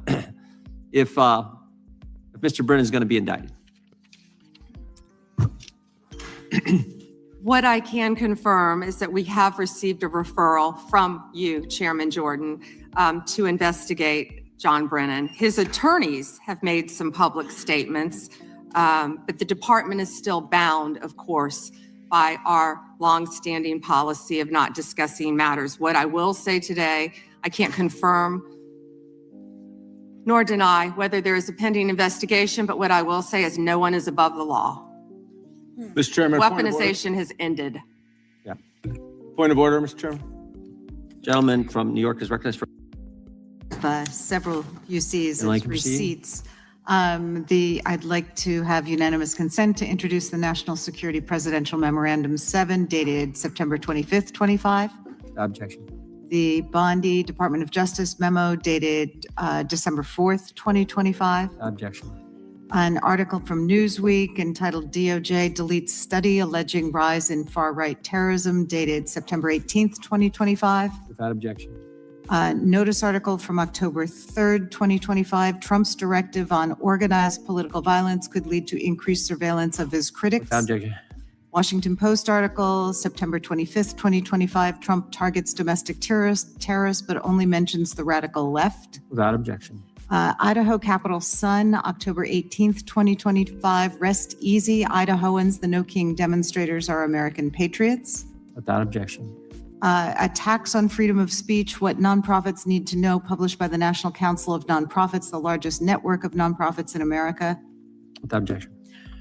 if Mr. Brennan is going to be indicted. What I can confirm is that we have received a referral from you, Chairman Jordan, to investigate John Brennan. His attorneys have made some public statements, but the department is still bound, of course, by our longstanding policy of not discussing matters. What I will say today, I can't confirm nor deny whether there is a pending investigation, but what I will say is no one is above the law. Mr. Chairman. Weaponization has ended. Yeah. Point of order, Mr. Chairman. Gentleman from New York is recognized for. Several UCs Would you like as to proceed? receipts. I'd like to have unanimous consent to introduce the National Security Presidential Memorandum 7 dated September 25th, 25. Objection. The Bondi Department of Justice memo dated December 4th, 2025. Objection. An article from Newsweek entitled DOJ Deletes Study Alleging Rise in Far-Right Terrorism dated September 18th, 2025. Without objection. Notice article from October 3rd, 2025. Trump's directive on organized political violence could lead to increased surveillance of his critics. Without objection. Washington Post article, September 25th, 2025. Trump targets domestic terrorists, but only mentions the radical left. Without objection. Idaho Capital Sun, October 18th, 2025. Rest easy, Idahoans. The No King demonstrators are American patriots. Without objection. Attacks on freedom of speech, what nonprofits need to know, published by the National Council of Nonprofits, the largest network of nonprofits in America. Without objection.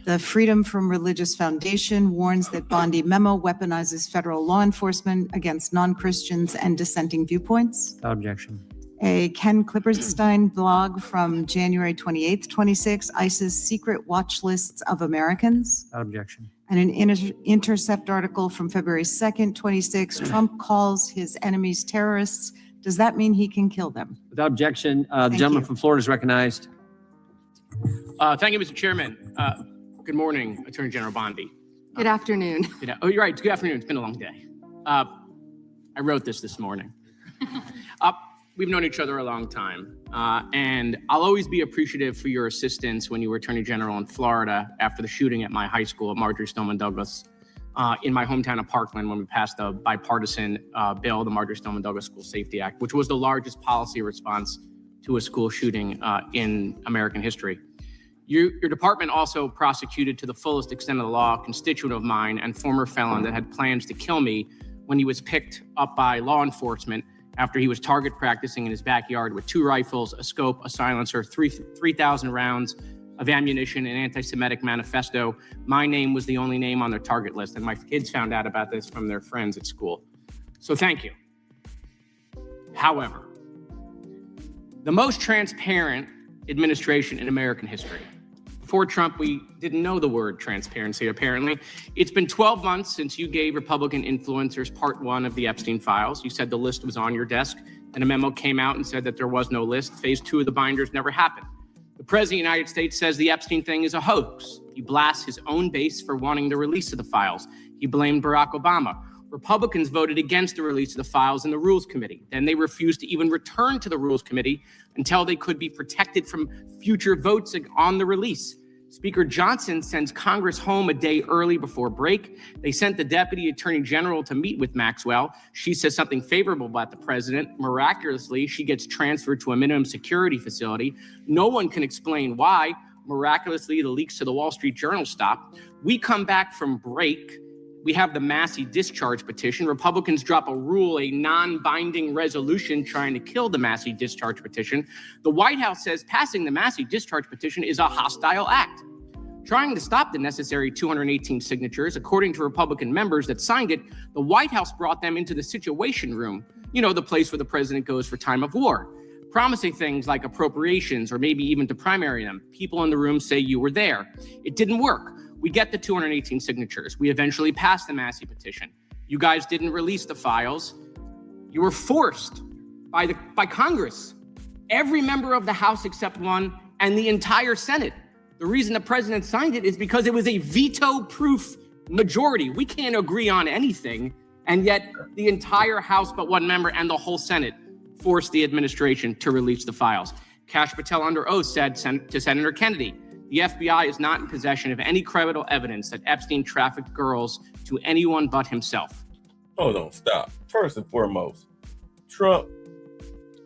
The Freedom from Religious Foundation warns that Bondi memo weaponizes federal law enforcement against non-Christians and dissenting viewpoints. Without objection. A Ken Klipperstein blog from January 28th, 26, ICE's secret watch lists of Americans. Without objection. And an Intercept article from February 2nd, 26, Trump calls his enemies terrorists. Does that mean he can kill them? Without objection. The gentleman from Florida is recognized. Thank you, Mr. Chairman. Good morning, Attorney General Bondi. Good afternoon. Oh, you're right. Good afternoon. It's been a long day. I wrote this morning. We've known each other a long time, and I'll always be appreciative for your assistance when you were Attorney General in Florida after the shooting at my high school at Marjory Stoneman Douglas in my hometown of Parkland when we passed a bipartisan bill, the Marjory Stoneman Douglas School Safety Act, which was the largest policy response to a school shooting in American history. Your department also prosecuted to the fullest extent of the law a constituent of mine and former felon that had plans to kill me when he was picked up by law enforcement after he was target practicing in his backyard with 2 rifles, a scope, a silencer, 3,000 rounds of ammunition, an anti-Semitic manifesto. My name was the only name on their target list, and my kids found out about this from their friends at school. So thank you. However, the most transparent administration in American history. Before Trump, we didn't know the word transparency, apparently. It's been 12 months since you gave Republican influencers part 1 of the Epstein files. You said the list was on your desk, and a memo came out and said that there was no list. Phase 2 of the binders never happened. The President of the United States says the Epstein thing is a hoax. He blasts his own base for wanting the release of the files. He blamed Barack Obama. Republicans voted against the release of the files in the Rules Committee. Then they refused to even return to the Rules Committee until they could be protected from future votes on the release. Speaker Johnson sends Congress home a day early before break. They sent the Deputy Attorney General to meet with Maxwell. She says something favorable about the president. Miraculously, she gets transferred to a minimum security facility. No one can explain why. Miraculously, the leaks to the Wall Street Journal stop. We come back from break We have the Massey discharge petition. Republicans drop a rule, a non-binding resolution trying to kill the Massey discharge petition. The White House says passing the Massey discharge petition is a hostile act. Trying to stop the necessary 218 signatures, according to Republican members that signed it, the White House brought them into the Situation Room, you know, the place where the president goes for time of war, promising things like appropriations or maybe even to primary them. People in the room say you were there. It didn't work. We get the 218 signatures. We eventually passed the Massey petition. You guys didn't release the files. You were forced by Congress, every member of the House except one, and the entire Senate. The reason the president signed it is because it was a veto-proof majority. We can't agree on anything, and yet the entire House but one member and the whole Senate forced the administration to release the files. Kash Patel under oath said to Senator Kennedy, the FBI is not in possession of any credible evidence that Epstein trafficked girls to anyone but himself. Hold on, stop. First and foremost, Trump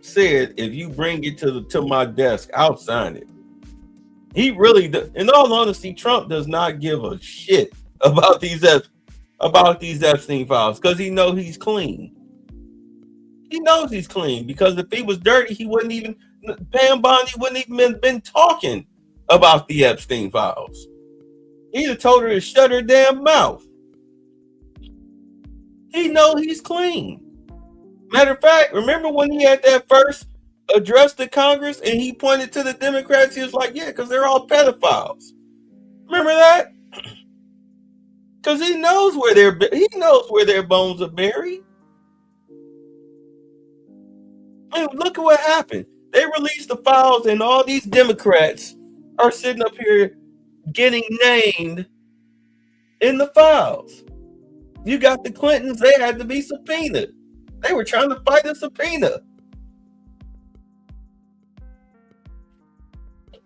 said, if you bring it to my desk, I'll sign it. He really does. In all honesty, Trump does not give a shit about these Epstein files because he knows he's clean. He knows he's clean because if he was dirty, he wouldn't even, Bondi wouldn't even been talking about the Epstein files. He'd have told her to shut her damn mouth. He knows he's clean. Matter of fact, remember when he had that first address to Congress and he pointed to the Democrats? He was like, yeah, because they're all pedophiles. Remember that? Because he knows where their bones are buried. And look at what happened. They released the files and all these Democrats are sitting up here getting named in the files. You got the Clintons, they had to be subpoenaed. They were trying to fight a subpoena.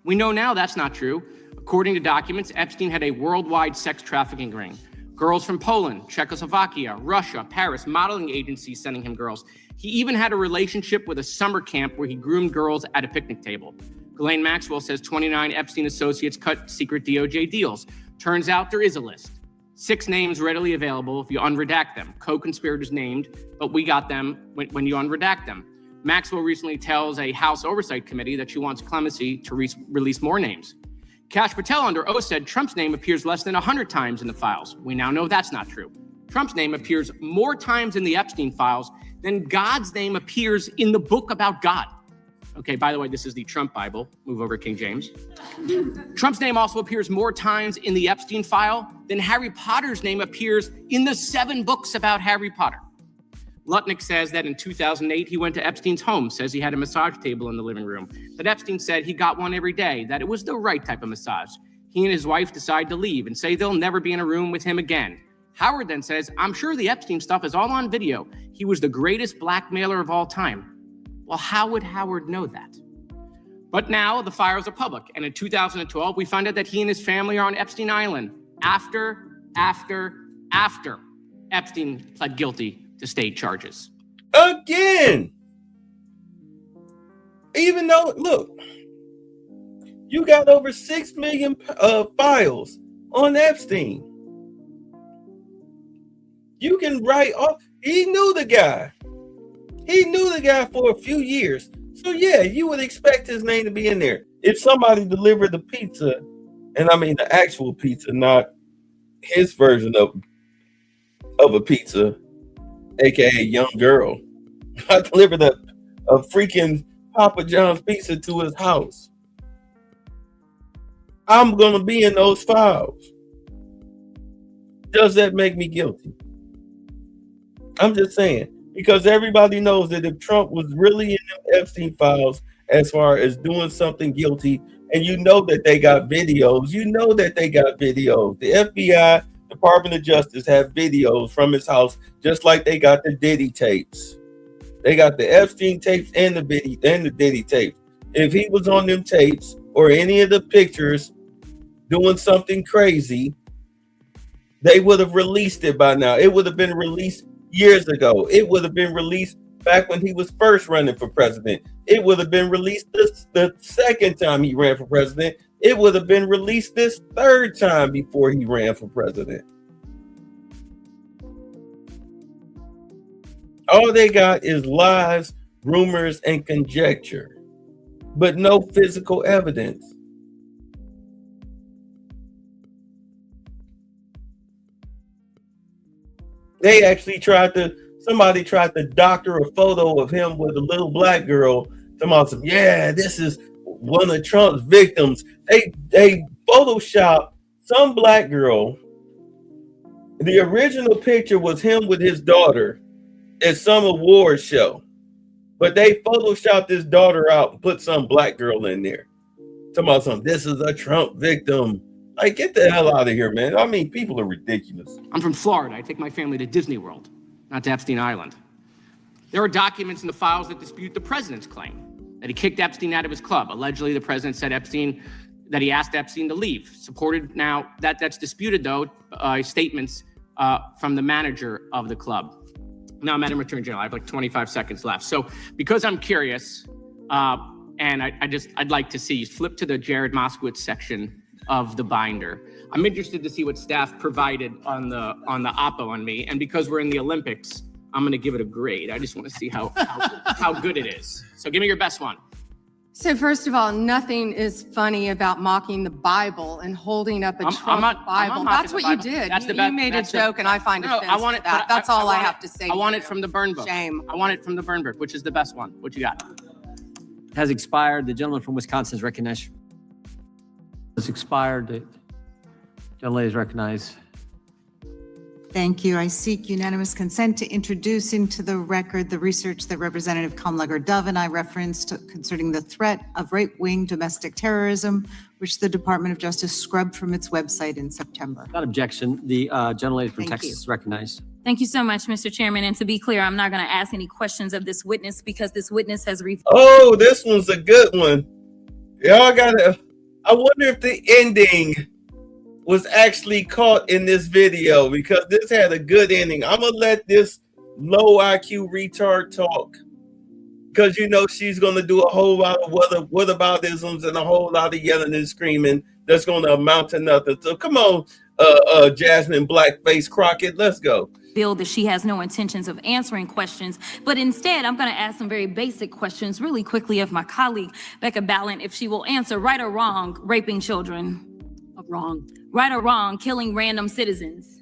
We know now that's not true. According to documents, Epstein had a worldwide sex trafficking ring. Girls from Poland, Czechoslovakia, Russia, Paris, modeling agencies sending him girls. He even had a relationship with a summer camp where he groomed girls at a picnic table. Ghislaine Maxwell says 29 Epstein associates cut secret DOJ deals. Turns out there is a list. 6 names readily available if you unredact them. Co-conspirators named, but we got them when you unredact them. Maxwell recently tells a House Oversight Committee that she wants clemency to release more names. Kash Patel under oath said Trump's name appears less than 100 times in the files. We now know that's not true. Trump's name appears more times in the Epstein files than God's name appears in the book about God. Okay, by the way, this is the Trump Bible. Move over, King James. Trump's name also appears more times in the Epstein file than Harry Potter's name appears in the 7 books about Harry Potter. Lutnick says that in 2008, he went to Epstein's home, says he had a massage table in the living room, that Epstein said he got one every day, that it was the right type of massage. He and his wife decide to leave and say they'll never be in a room with him again. Howard then says, I'm sure the Epstein stuff is all on video. He was the greatest blackmailer of all time. Well, how would Howard know that? But now the files are public. And in 2012, we find out that he and his family are on Epstein Island after Epstein pled guilty to state charges. Again. Even though, look, you got over 6 million files on Epstein. You can write off. He knew the guy. He knew the guy for a few years. So yeah, you would expect his name to be in there. If somebody delivered the pizza, and I mean the actual pizza, not his version of a pizza, aka young girl. I delivered a freaking Papa John's pizza to his house. I'm gonna be in those files. Does that make me guilty? I'm just saying. Because everybody knows that if Trump was really in them Epstein files as far as doing something guilty, and you know that they got videos, The FBI, Department of Justice have videos from his house, just like they got the Diddy tapes. They got the Epstein tapes and the Diddy tapes. If he was on them tapes or any of the pictures doing something crazy, they would have released it by now. It would have been released years ago. It would have been released back when he was first running for president. It would have been released the second time he ran for president. It would have been released this third time before he ran for president. All they got is lies, rumors, and conjecture, but no physical evidence. They actually somebody tried to doctor a photo of him with a little black girl. Somebody said, yeah, this is one of Trump's victims. They photoshopped some black girl. The original picture was him with his daughter at some award show, but they photoshopped his daughter out and put some black girl in there. Talking about something, this is a Trump victim. Like, get the hell out of here, man. I mean, people are ridiculous. I'm from Florida. I take my family to Disney World, not to Epstein Island. There are documents in the files that dispute the president's claim that he kicked Epstein out of his club. Allegedly, the president said that he asked Epstein to leave. Supported now, that's disputed, though, statements from the manager of the club. Now, Madam Attorney General, I have like 25 seconds left. So because I'm curious, and I'd like to see you flip to the Jared Moskowitz section of the binder. I'm interested to see what staff provided on the oppo on me. And because we're in the Olympics, I'm going to give it a grade. I just want to see how good it is. So give me your best one. So first of all, nothing is funny about mocking the Bible and holding up a Trump Bible. That's what you did. You made a joke, and I find offense to that. That's all I have to say. I want it from the burn book. Shame. I want it from the burn book, which is the best one. What you got? Has expired. The gentleman from Wisconsin is recognized. Has expired. The gentleman is recognized. Thank you. I seek unanimous consent to introduce into the record the research that Representative Kamlager-Dove and I referenced concerning the threat of right-wing domestic terrorism, which the Department of Justice scrubbed from its website in September. Without objection, the gentlelady from Thank Texas you. is recognized. Thank you so much, Mr. Chairman. And to be clear, I'm not going to ask any questions of this witness because this witness has Oh, this one's a good one. Y'all I wonder if the ending was actually caught in this video, because this had a good ending. I'm gonna let this low IQ retard talk, because she's gonna do a whole lot of whataboutisms and a whole lot of yelling and screaming that's gonna amount to nothing. So come on, Jasmine Blackface Crockett, let's go. revealed that she has no intentions of answering questions, but instead I'm going to ask some very basic questions really quickly of my colleague, Becca Ballant, if she will answer right or wrong, raping children. Wrong. Right or wrong, killing random citizens.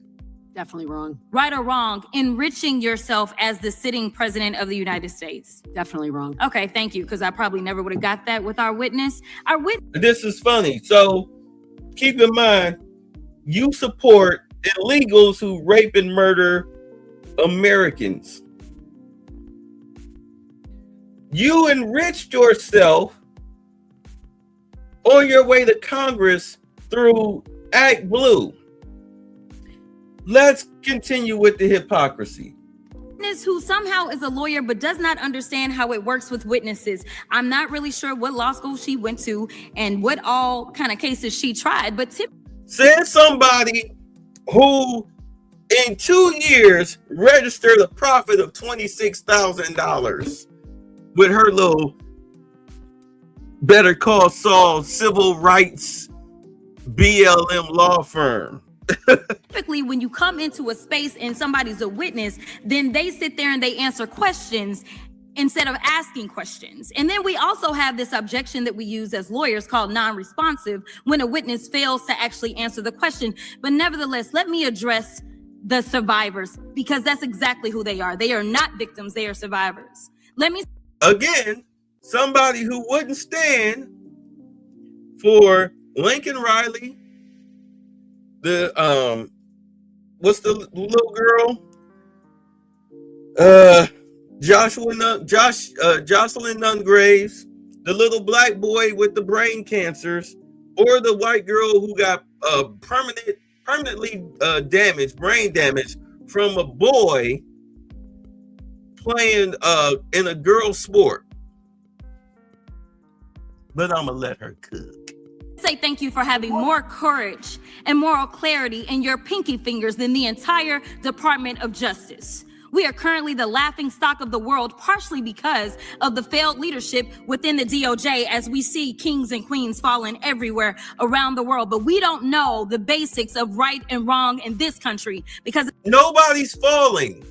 Definitely wrong. Right or wrong, enriching yourself as the sitting president of the United States. Definitely wrong. Okay, thank you, because I probably never would have got that with our witness. This is funny. So keep in mind, you support illegals who rape and murder Americans. You enriched yourself on your way to Congress through Act Blue. Let's continue with the hypocrisy. Witness who somehow is a lawyer but does not understand how it works with witnesses. I'm not really sure what law school she went to and what all kind of cases she tried, but Send somebody who in 2 years registered a profit of $26,000 with her little Better Call Saul civil rights BLM law firm. typically when you come into a space and somebody's a witness, then they sit there and they answer questions instead of asking questions. And then we also have this objection that we use as lawyers called non-responsive, when a witness fails to actually answer the question. But nevertheless, let me address the survivors, because that's exactly who they are. They are not victims, they are survivors. Again, somebody who wouldn't stand for Lincoln Riley, the what's the little girl? Jocelyn Nungraves, the little black boy with the brain cancers, or the white girl who got permanently damaged, brain damage from a boy playing in a girl sport. But I'm gonna let her cook. Say thank you for having more courage and moral clarity in your pinky fingers than the entire Department of Justice. We are currently the laughing stock of the world, partially because of the failed leadership within the DOJ, as we see kings and queens falling everywhere around the world. But we don't know the basics of right and wrong in this country, because nobody's falling.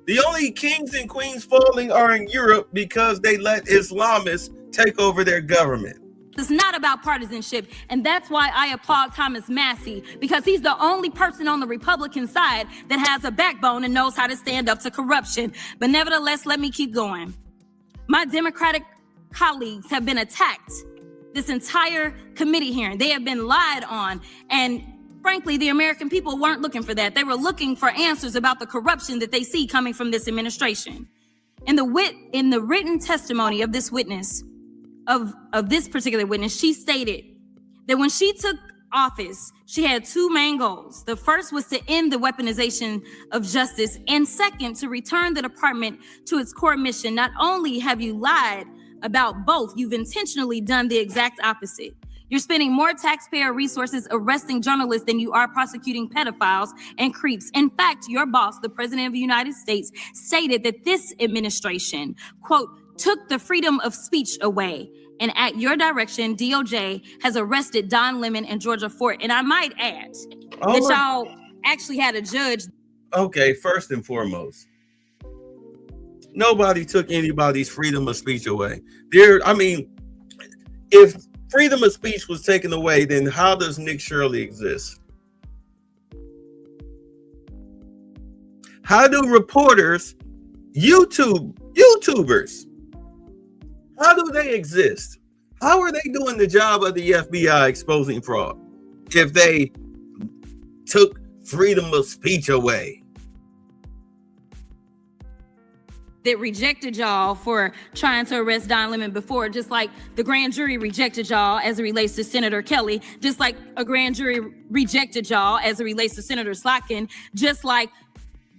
The only kings and queens falling are in Europe because they let Islamists take over their government. It's not about partisanship, and that's why I applaud Thomas Massey, because he's the only person on the Republican side that has a backbone and knows how to stand up to corruption. But nevertheless, let me keep going. My Democratic colleagues have been attacked this entire committee hearing. They have been lied on, and frankly, the American people weren't looking for that. They were looking for answers about the corruption that they see coming from this administration. In the written testimony of this witness, of this particular witness, she stated that when she took office, she had two main goals. The first was to end the weaponization of justice, and second, to return the department to its core mission. Not only have you lied about both, you've intentionally done the exact opposite. You're spending more taxpayer resources arresting journalists than you are prosecuting pedophiles and creeps. In fact, your boss, the President of the United States, stated that this administration, quote, took the freedom of speech away. And at your direction, DOJ has arrested Don Lemon and Georgia Fort. And I might add that y'all actually had a judge. Okay, first and foremost, nobody took anybody's freedom of speech away. If freedom of speech was taken away, then how does Nick Shirley exist? How do reporters, YouTubers, how do they exist? How are they doing the job of the FBI exposing fraud if they took freedom of speech away? That rejected y'all for trying to arrest Don Lemon before, just like the grand jury rejected y'all as it relates to Senator Kelly, just like a grand jury rejected y'all as it relates to Senator Slotkin, just like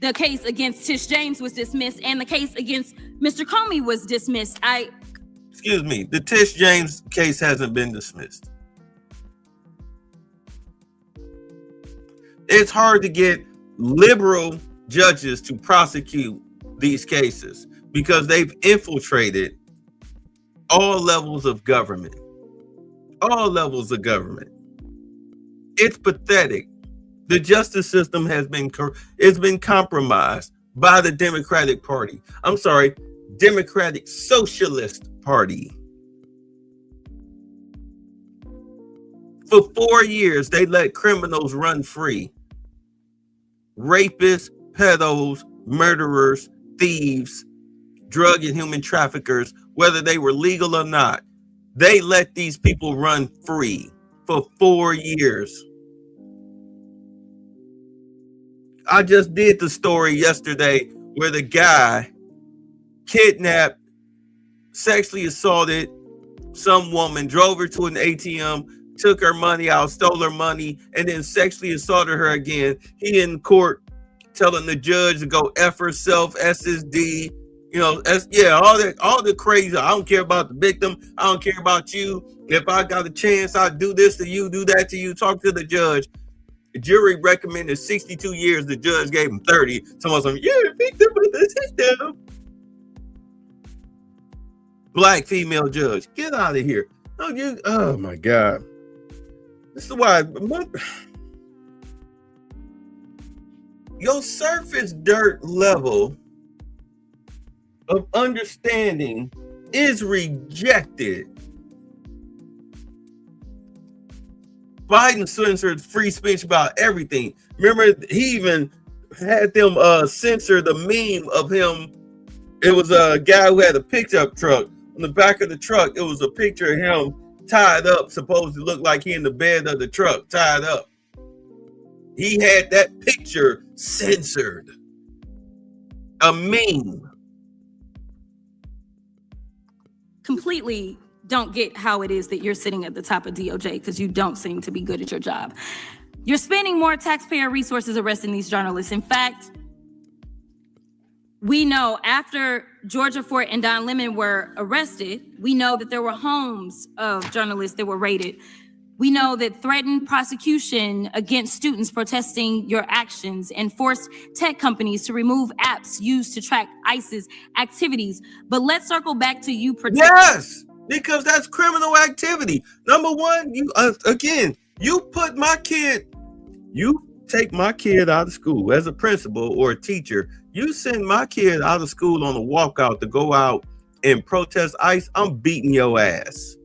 the case against Tish James was dismissed and the case against Mr. Comey was dismissed. Excuse me, the Tish James case hasn't been dismissed. It's hard to get liberal judges to prosecute these cases because they've infiltrated all levels of government. All levels of government. It's pathetic. The justice system has been compromised by the Democratic Party. I'm sorry, Democratic Socialist Party. For 4 years, they let criminals run free. Rapists, pedos, murderers, thieves, drug and human traffickers, whether they were legal or not. They let these people run free for 4 years. I just did the story yesterday where the guy kidnapped, sexually assaulted some woman, drove her to an ATM, took her money out, stole her money, and then sexually assaulted her again. He in court telling the judge to go F herself, SSD, all the crazy. I don't care about the victim. I don't care about you. If I got a chance, I'll do this to you, do that to you. Talk to the judge. The jury recommended 62 years. The judge gave him 30. Someone's like, you're a victim of the system. Black female judge. Get out of here. Oh my God. This is why your surface dirt level of understanding is rejected. Biden censored free speech about everything. Remember, he even had them censor the meme of him. It was a guy who had a pickup truck. On the back of the truck, it was a picture of him tied up, supposed to look like he in the bed of the truck, tied up. He had that picture censored. A meme. Completely don't get how it is that you're sitting at the top of DOJ because you don't seem to be good at your job. You're spending more taxpayer resources arresting these journalists. In fact, we know after Georgia Fort and Don Lemon were arrested, we know that there were homes of journalists that were raided. We know that threatened prosecution against students protesting your actions and forced tech companies to remove apps used to track ISIS activities. But let's circle back to you protecting. Yes, because that's criminal activity. Number one, you put my kid, you take my kid out of school as a principal or a teacher, you send my kid out of school on a walkout to go out and protest ICE, I'm beating your ass.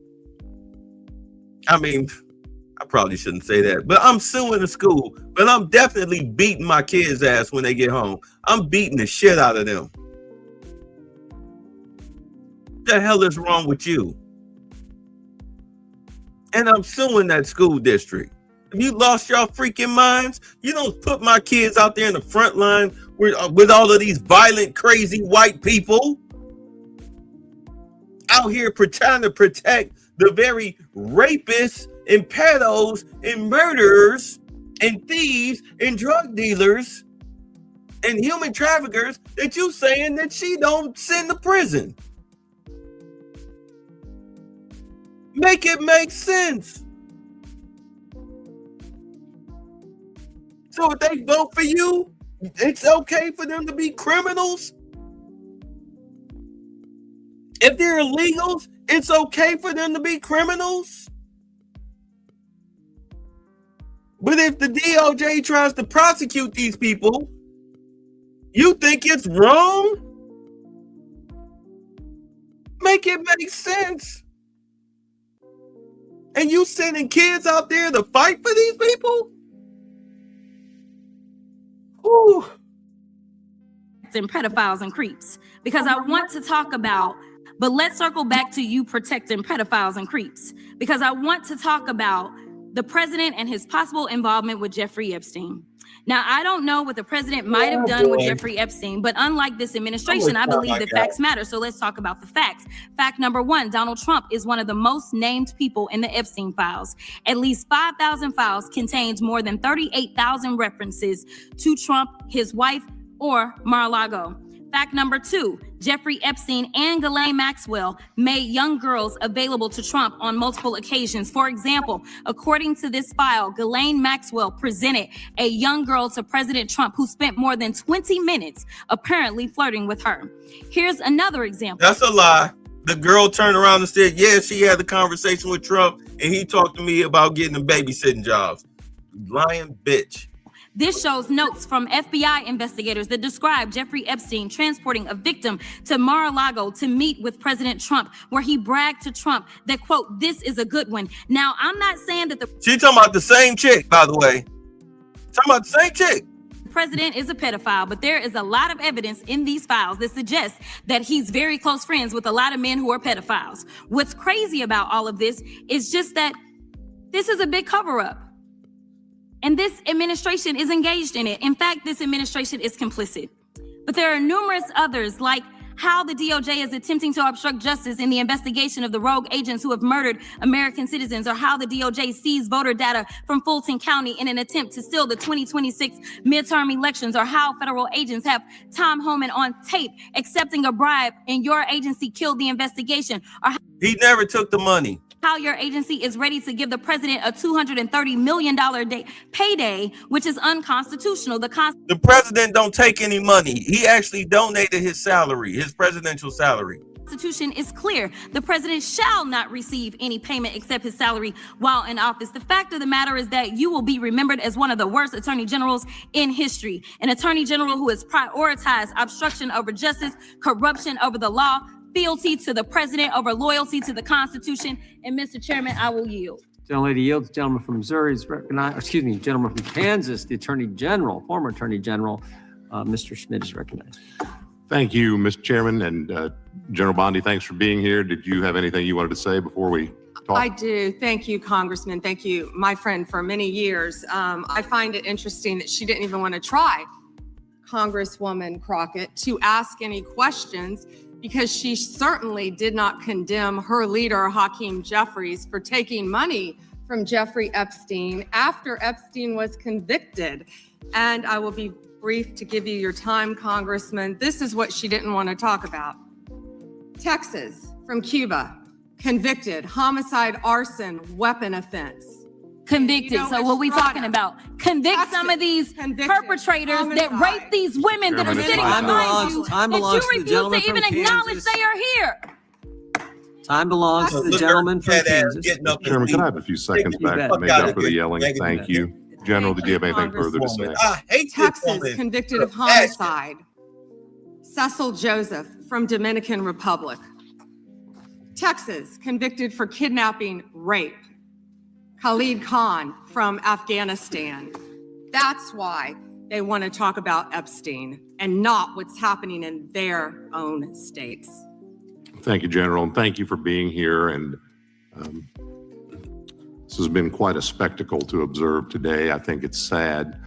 I mean, I probably shouldn't say that, but I'm suing the school, but I'm definitely beating my kids' ass when they get home. I'm beating the shit out of them. What the hell is wrong with you? And I'm suing that school district. Have you lost your freaking minds? You don't put my kids out there in the front line with all of these violent, crazy white people out here trying to protect the very rapists and pedos and murderers and thieves and drug dealers and human traffickers that you saying that she don't send to prison. Make it make sense. So if they vote for you, it's okay for them to be criminals? If they're illegals, it's okay for them to be criminals? But if the DOJ tries to prosecute these people, you think it's wrong? Make it make sense. And you sending kids out there to fight for these people? Ooh. And pedophiles and creeps, because I want to talk about, but let's circle back to you protecting pedophiles and creeps, because I want to talk about the president and his possible involvement with Jeffrey Epstein. Now, I don't know what the president might have done with Jeffrey Epstein, but unlike this administration, I believe that facts matter. So let's talk about the facts. Fact number one, Donald Trump is one of the most named people in the Epstein files. At least 5,000 files contains more than 38,000 references to Trump, his wife, or Mar-a-Lago. Fact number two, Jeffrey Epstein and Ghislaine Maxwell made young girls available to Trump on multiple occasions. For example, according to this file, Ghislaine Maxwell presented a young girl to President Trump who spent more than 20 minutes apparently flirting with her. Here's another example. That's a lie. The girl turned around and said, yeah, she had the conversation with Trump and he talked to me about getting them babysitting jobs. Lying bitch. This shows notes from FBI investigators that describe Jeffrey Epstein transporting a victim to Mar-a-Lago to meet with President Trump, where he bragged to Trump that, quote, this is a good one. Now, I'm not saying that She talking about the same chick, by the way. Talking about the same chick. President is a pedophile, but there is a lot of evidence in these files that suggests that he's very close friends with a lot of men who are pedophiles. What's crazy about all of this is just that this is a big cover-up. And this administration is engaged in it. In fact, this administration is complicit. But there are numerous others, like how the DOJ is attempting to obstruct justice in the investigation of the rogue agents who have murdered American citizens, or how the DOJ seized voter data from Fulton County in an attempt to steal the 2026 midterm elections, or how federal agents have Tom Homan on tape accepting a bribe and your agency killed the investigation, or he never took the money. How your agency is ready to give the president a $230 million payday, which is unconstitutional. The president don't take any money. He actually donated his salary, his presidential salary. Constitution is clear. The president shall not receive any payment except his salary while in office. The fact of the matter is that you will be remembered as one of the worst attorney generals in history. An attorney general who has prioritized obstruction over justice, corruption over the law, fealty to the president over loyalty to the Constitution. And Mr. Chairman, I will yield. Gentlelady yields. Gentleman from Missouri is recognized. Excuse me, gentleman from Kansas, the Attorney General, former Attorney General, Mr. Schmidt is recognized. Thank you, Mr. Chairman, and General Bondi, thanks for being here. Did you have anything you wanted to say before we talk? I do. Thank you, Congressman. Thank you, my friend, for many years. I find it interesting that she didn't even want to try, Congresswoman Crockett, to ask any questions, because she certainly did not condemn her leader, Hakeem Jeffries, for taking money from Jeffrey Epstein after Epstein was convicted. And I will be brief to give you your time, Congressman. This is what she didn't want to talk about. Texas, from Cuba, convicted, homicide, arson, weapon offense. Convicted. So what we talking about? Convict some of these perpetrators that rape these women that are sitting behind you, that you refuse to even acknowledge they are here. Time belongs to the gentleman from Kansas. Chairman, can I have a few seconds back to make up for the yelling? Thank you. General, did you have anything Congresswoman. further to say? I hate Texas this woman. convicted of homicide. Cecil Joseph from Dominican Republic. Texas convicted for kidnapping, rape. Khalid Khan from Afghanistan. That's why they want to talk about Epstein and not what's happening in their own states. Thank you, General, and thank you for being here. And this has been quite a spectacle to observe today. I think it's sad.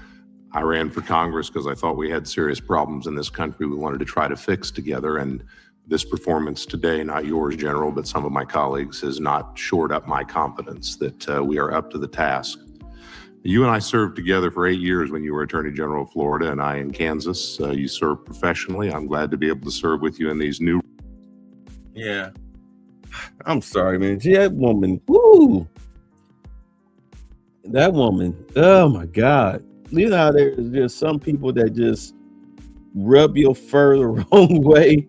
I ran for Congress because I thought we had serious problems in this country we wanted to try to fix together. And this performance today, not yours, General, but some of my colleagues, has not shored up my confidence that we are up to the task. You and I served together for 8 years when you were Attorney General of Florida and I in Kansas. You served professionally. I'm glad to be able to serve with you in these new. Yeah. I'm sorry, man. See, that woman, woo. That woman, oh my God. You know how there's just some people that just rub your fur the wrong way.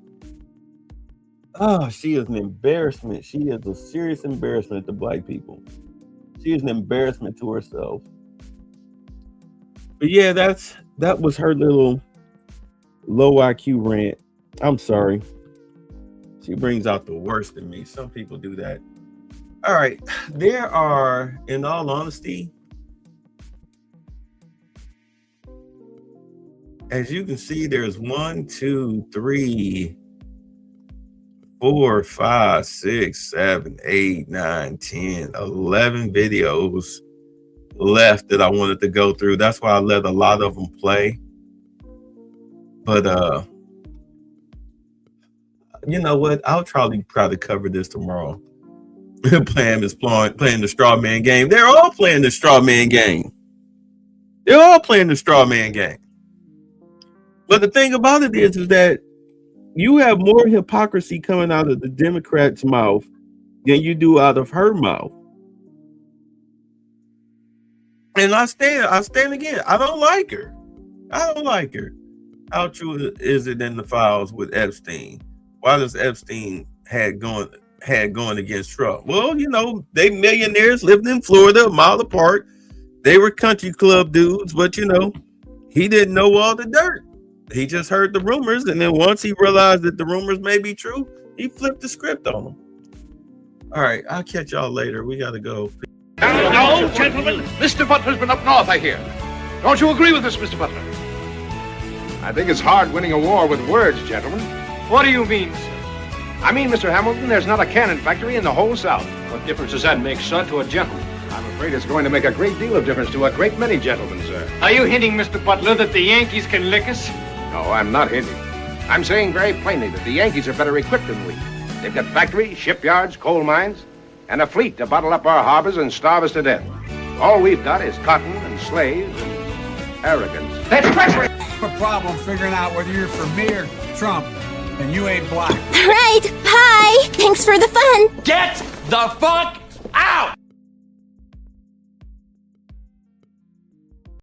Oh, she is an embarrassment. She is a serious embarrassment to Black people. She is an embarrassment to herself. But yeah, that was her little low IQ rant. I'm sorry. She brings out the worst in me. Some people do that. All right. There are, in all honesty, as you can see, there's 1, 2, 3, 4, 5, 6, 7, 8, 9, 10, 11 videos left that I wanted to go through. That's why I let a lot of them play. But you know what? I'll try to cover this tomorrow. playing the straw man game. They're all playing the straw man game. They're all playing the straw man game. But the thing about it is that you have more hypocrisy coming out of the Democrat's mouth than you do out of her mouth. And I stand again. I don't like her. How true is it in the files with Epstein? Why does Epstein had going against Trump? Well, you know, they millionaires living in Florida, a mile apart. They were country club dudes, but you know, he didn't know all the dirt. He just heard the rumors, and then once he realized that the rumors may be true, he flipped the script on them. All right, I'll catch y'all later. We gotta go. No, gentlemen, Mr. Butler's been up north, I hear. Don't you agree with this, Mr. Butler? I think it's hard winning a war with words, gentlemen. What do you mean, sir? I mean, Mr. Hamilton, there's not a cannon factory in the whole South. What difference does that make, sir, to a gentleman? I'm afraid it's going to make a great deal of difference to a great many gentlemen, sir. Are you hinting, Mr. Butler, that the Yankees can lick us? No, I'm not hinting. I'm saying very plainly that the Yankees are better equipped than we. They've got factories, shipyards, coal mines, and a fleet to bottle up our harbors and starve us to death. All we've got is cotton and slaves and arrogance. That's treachery! A problem figuring out whether you're for me or Trump, and you ain't black. Right, bye! Thanks for the fun! Get the fuck out!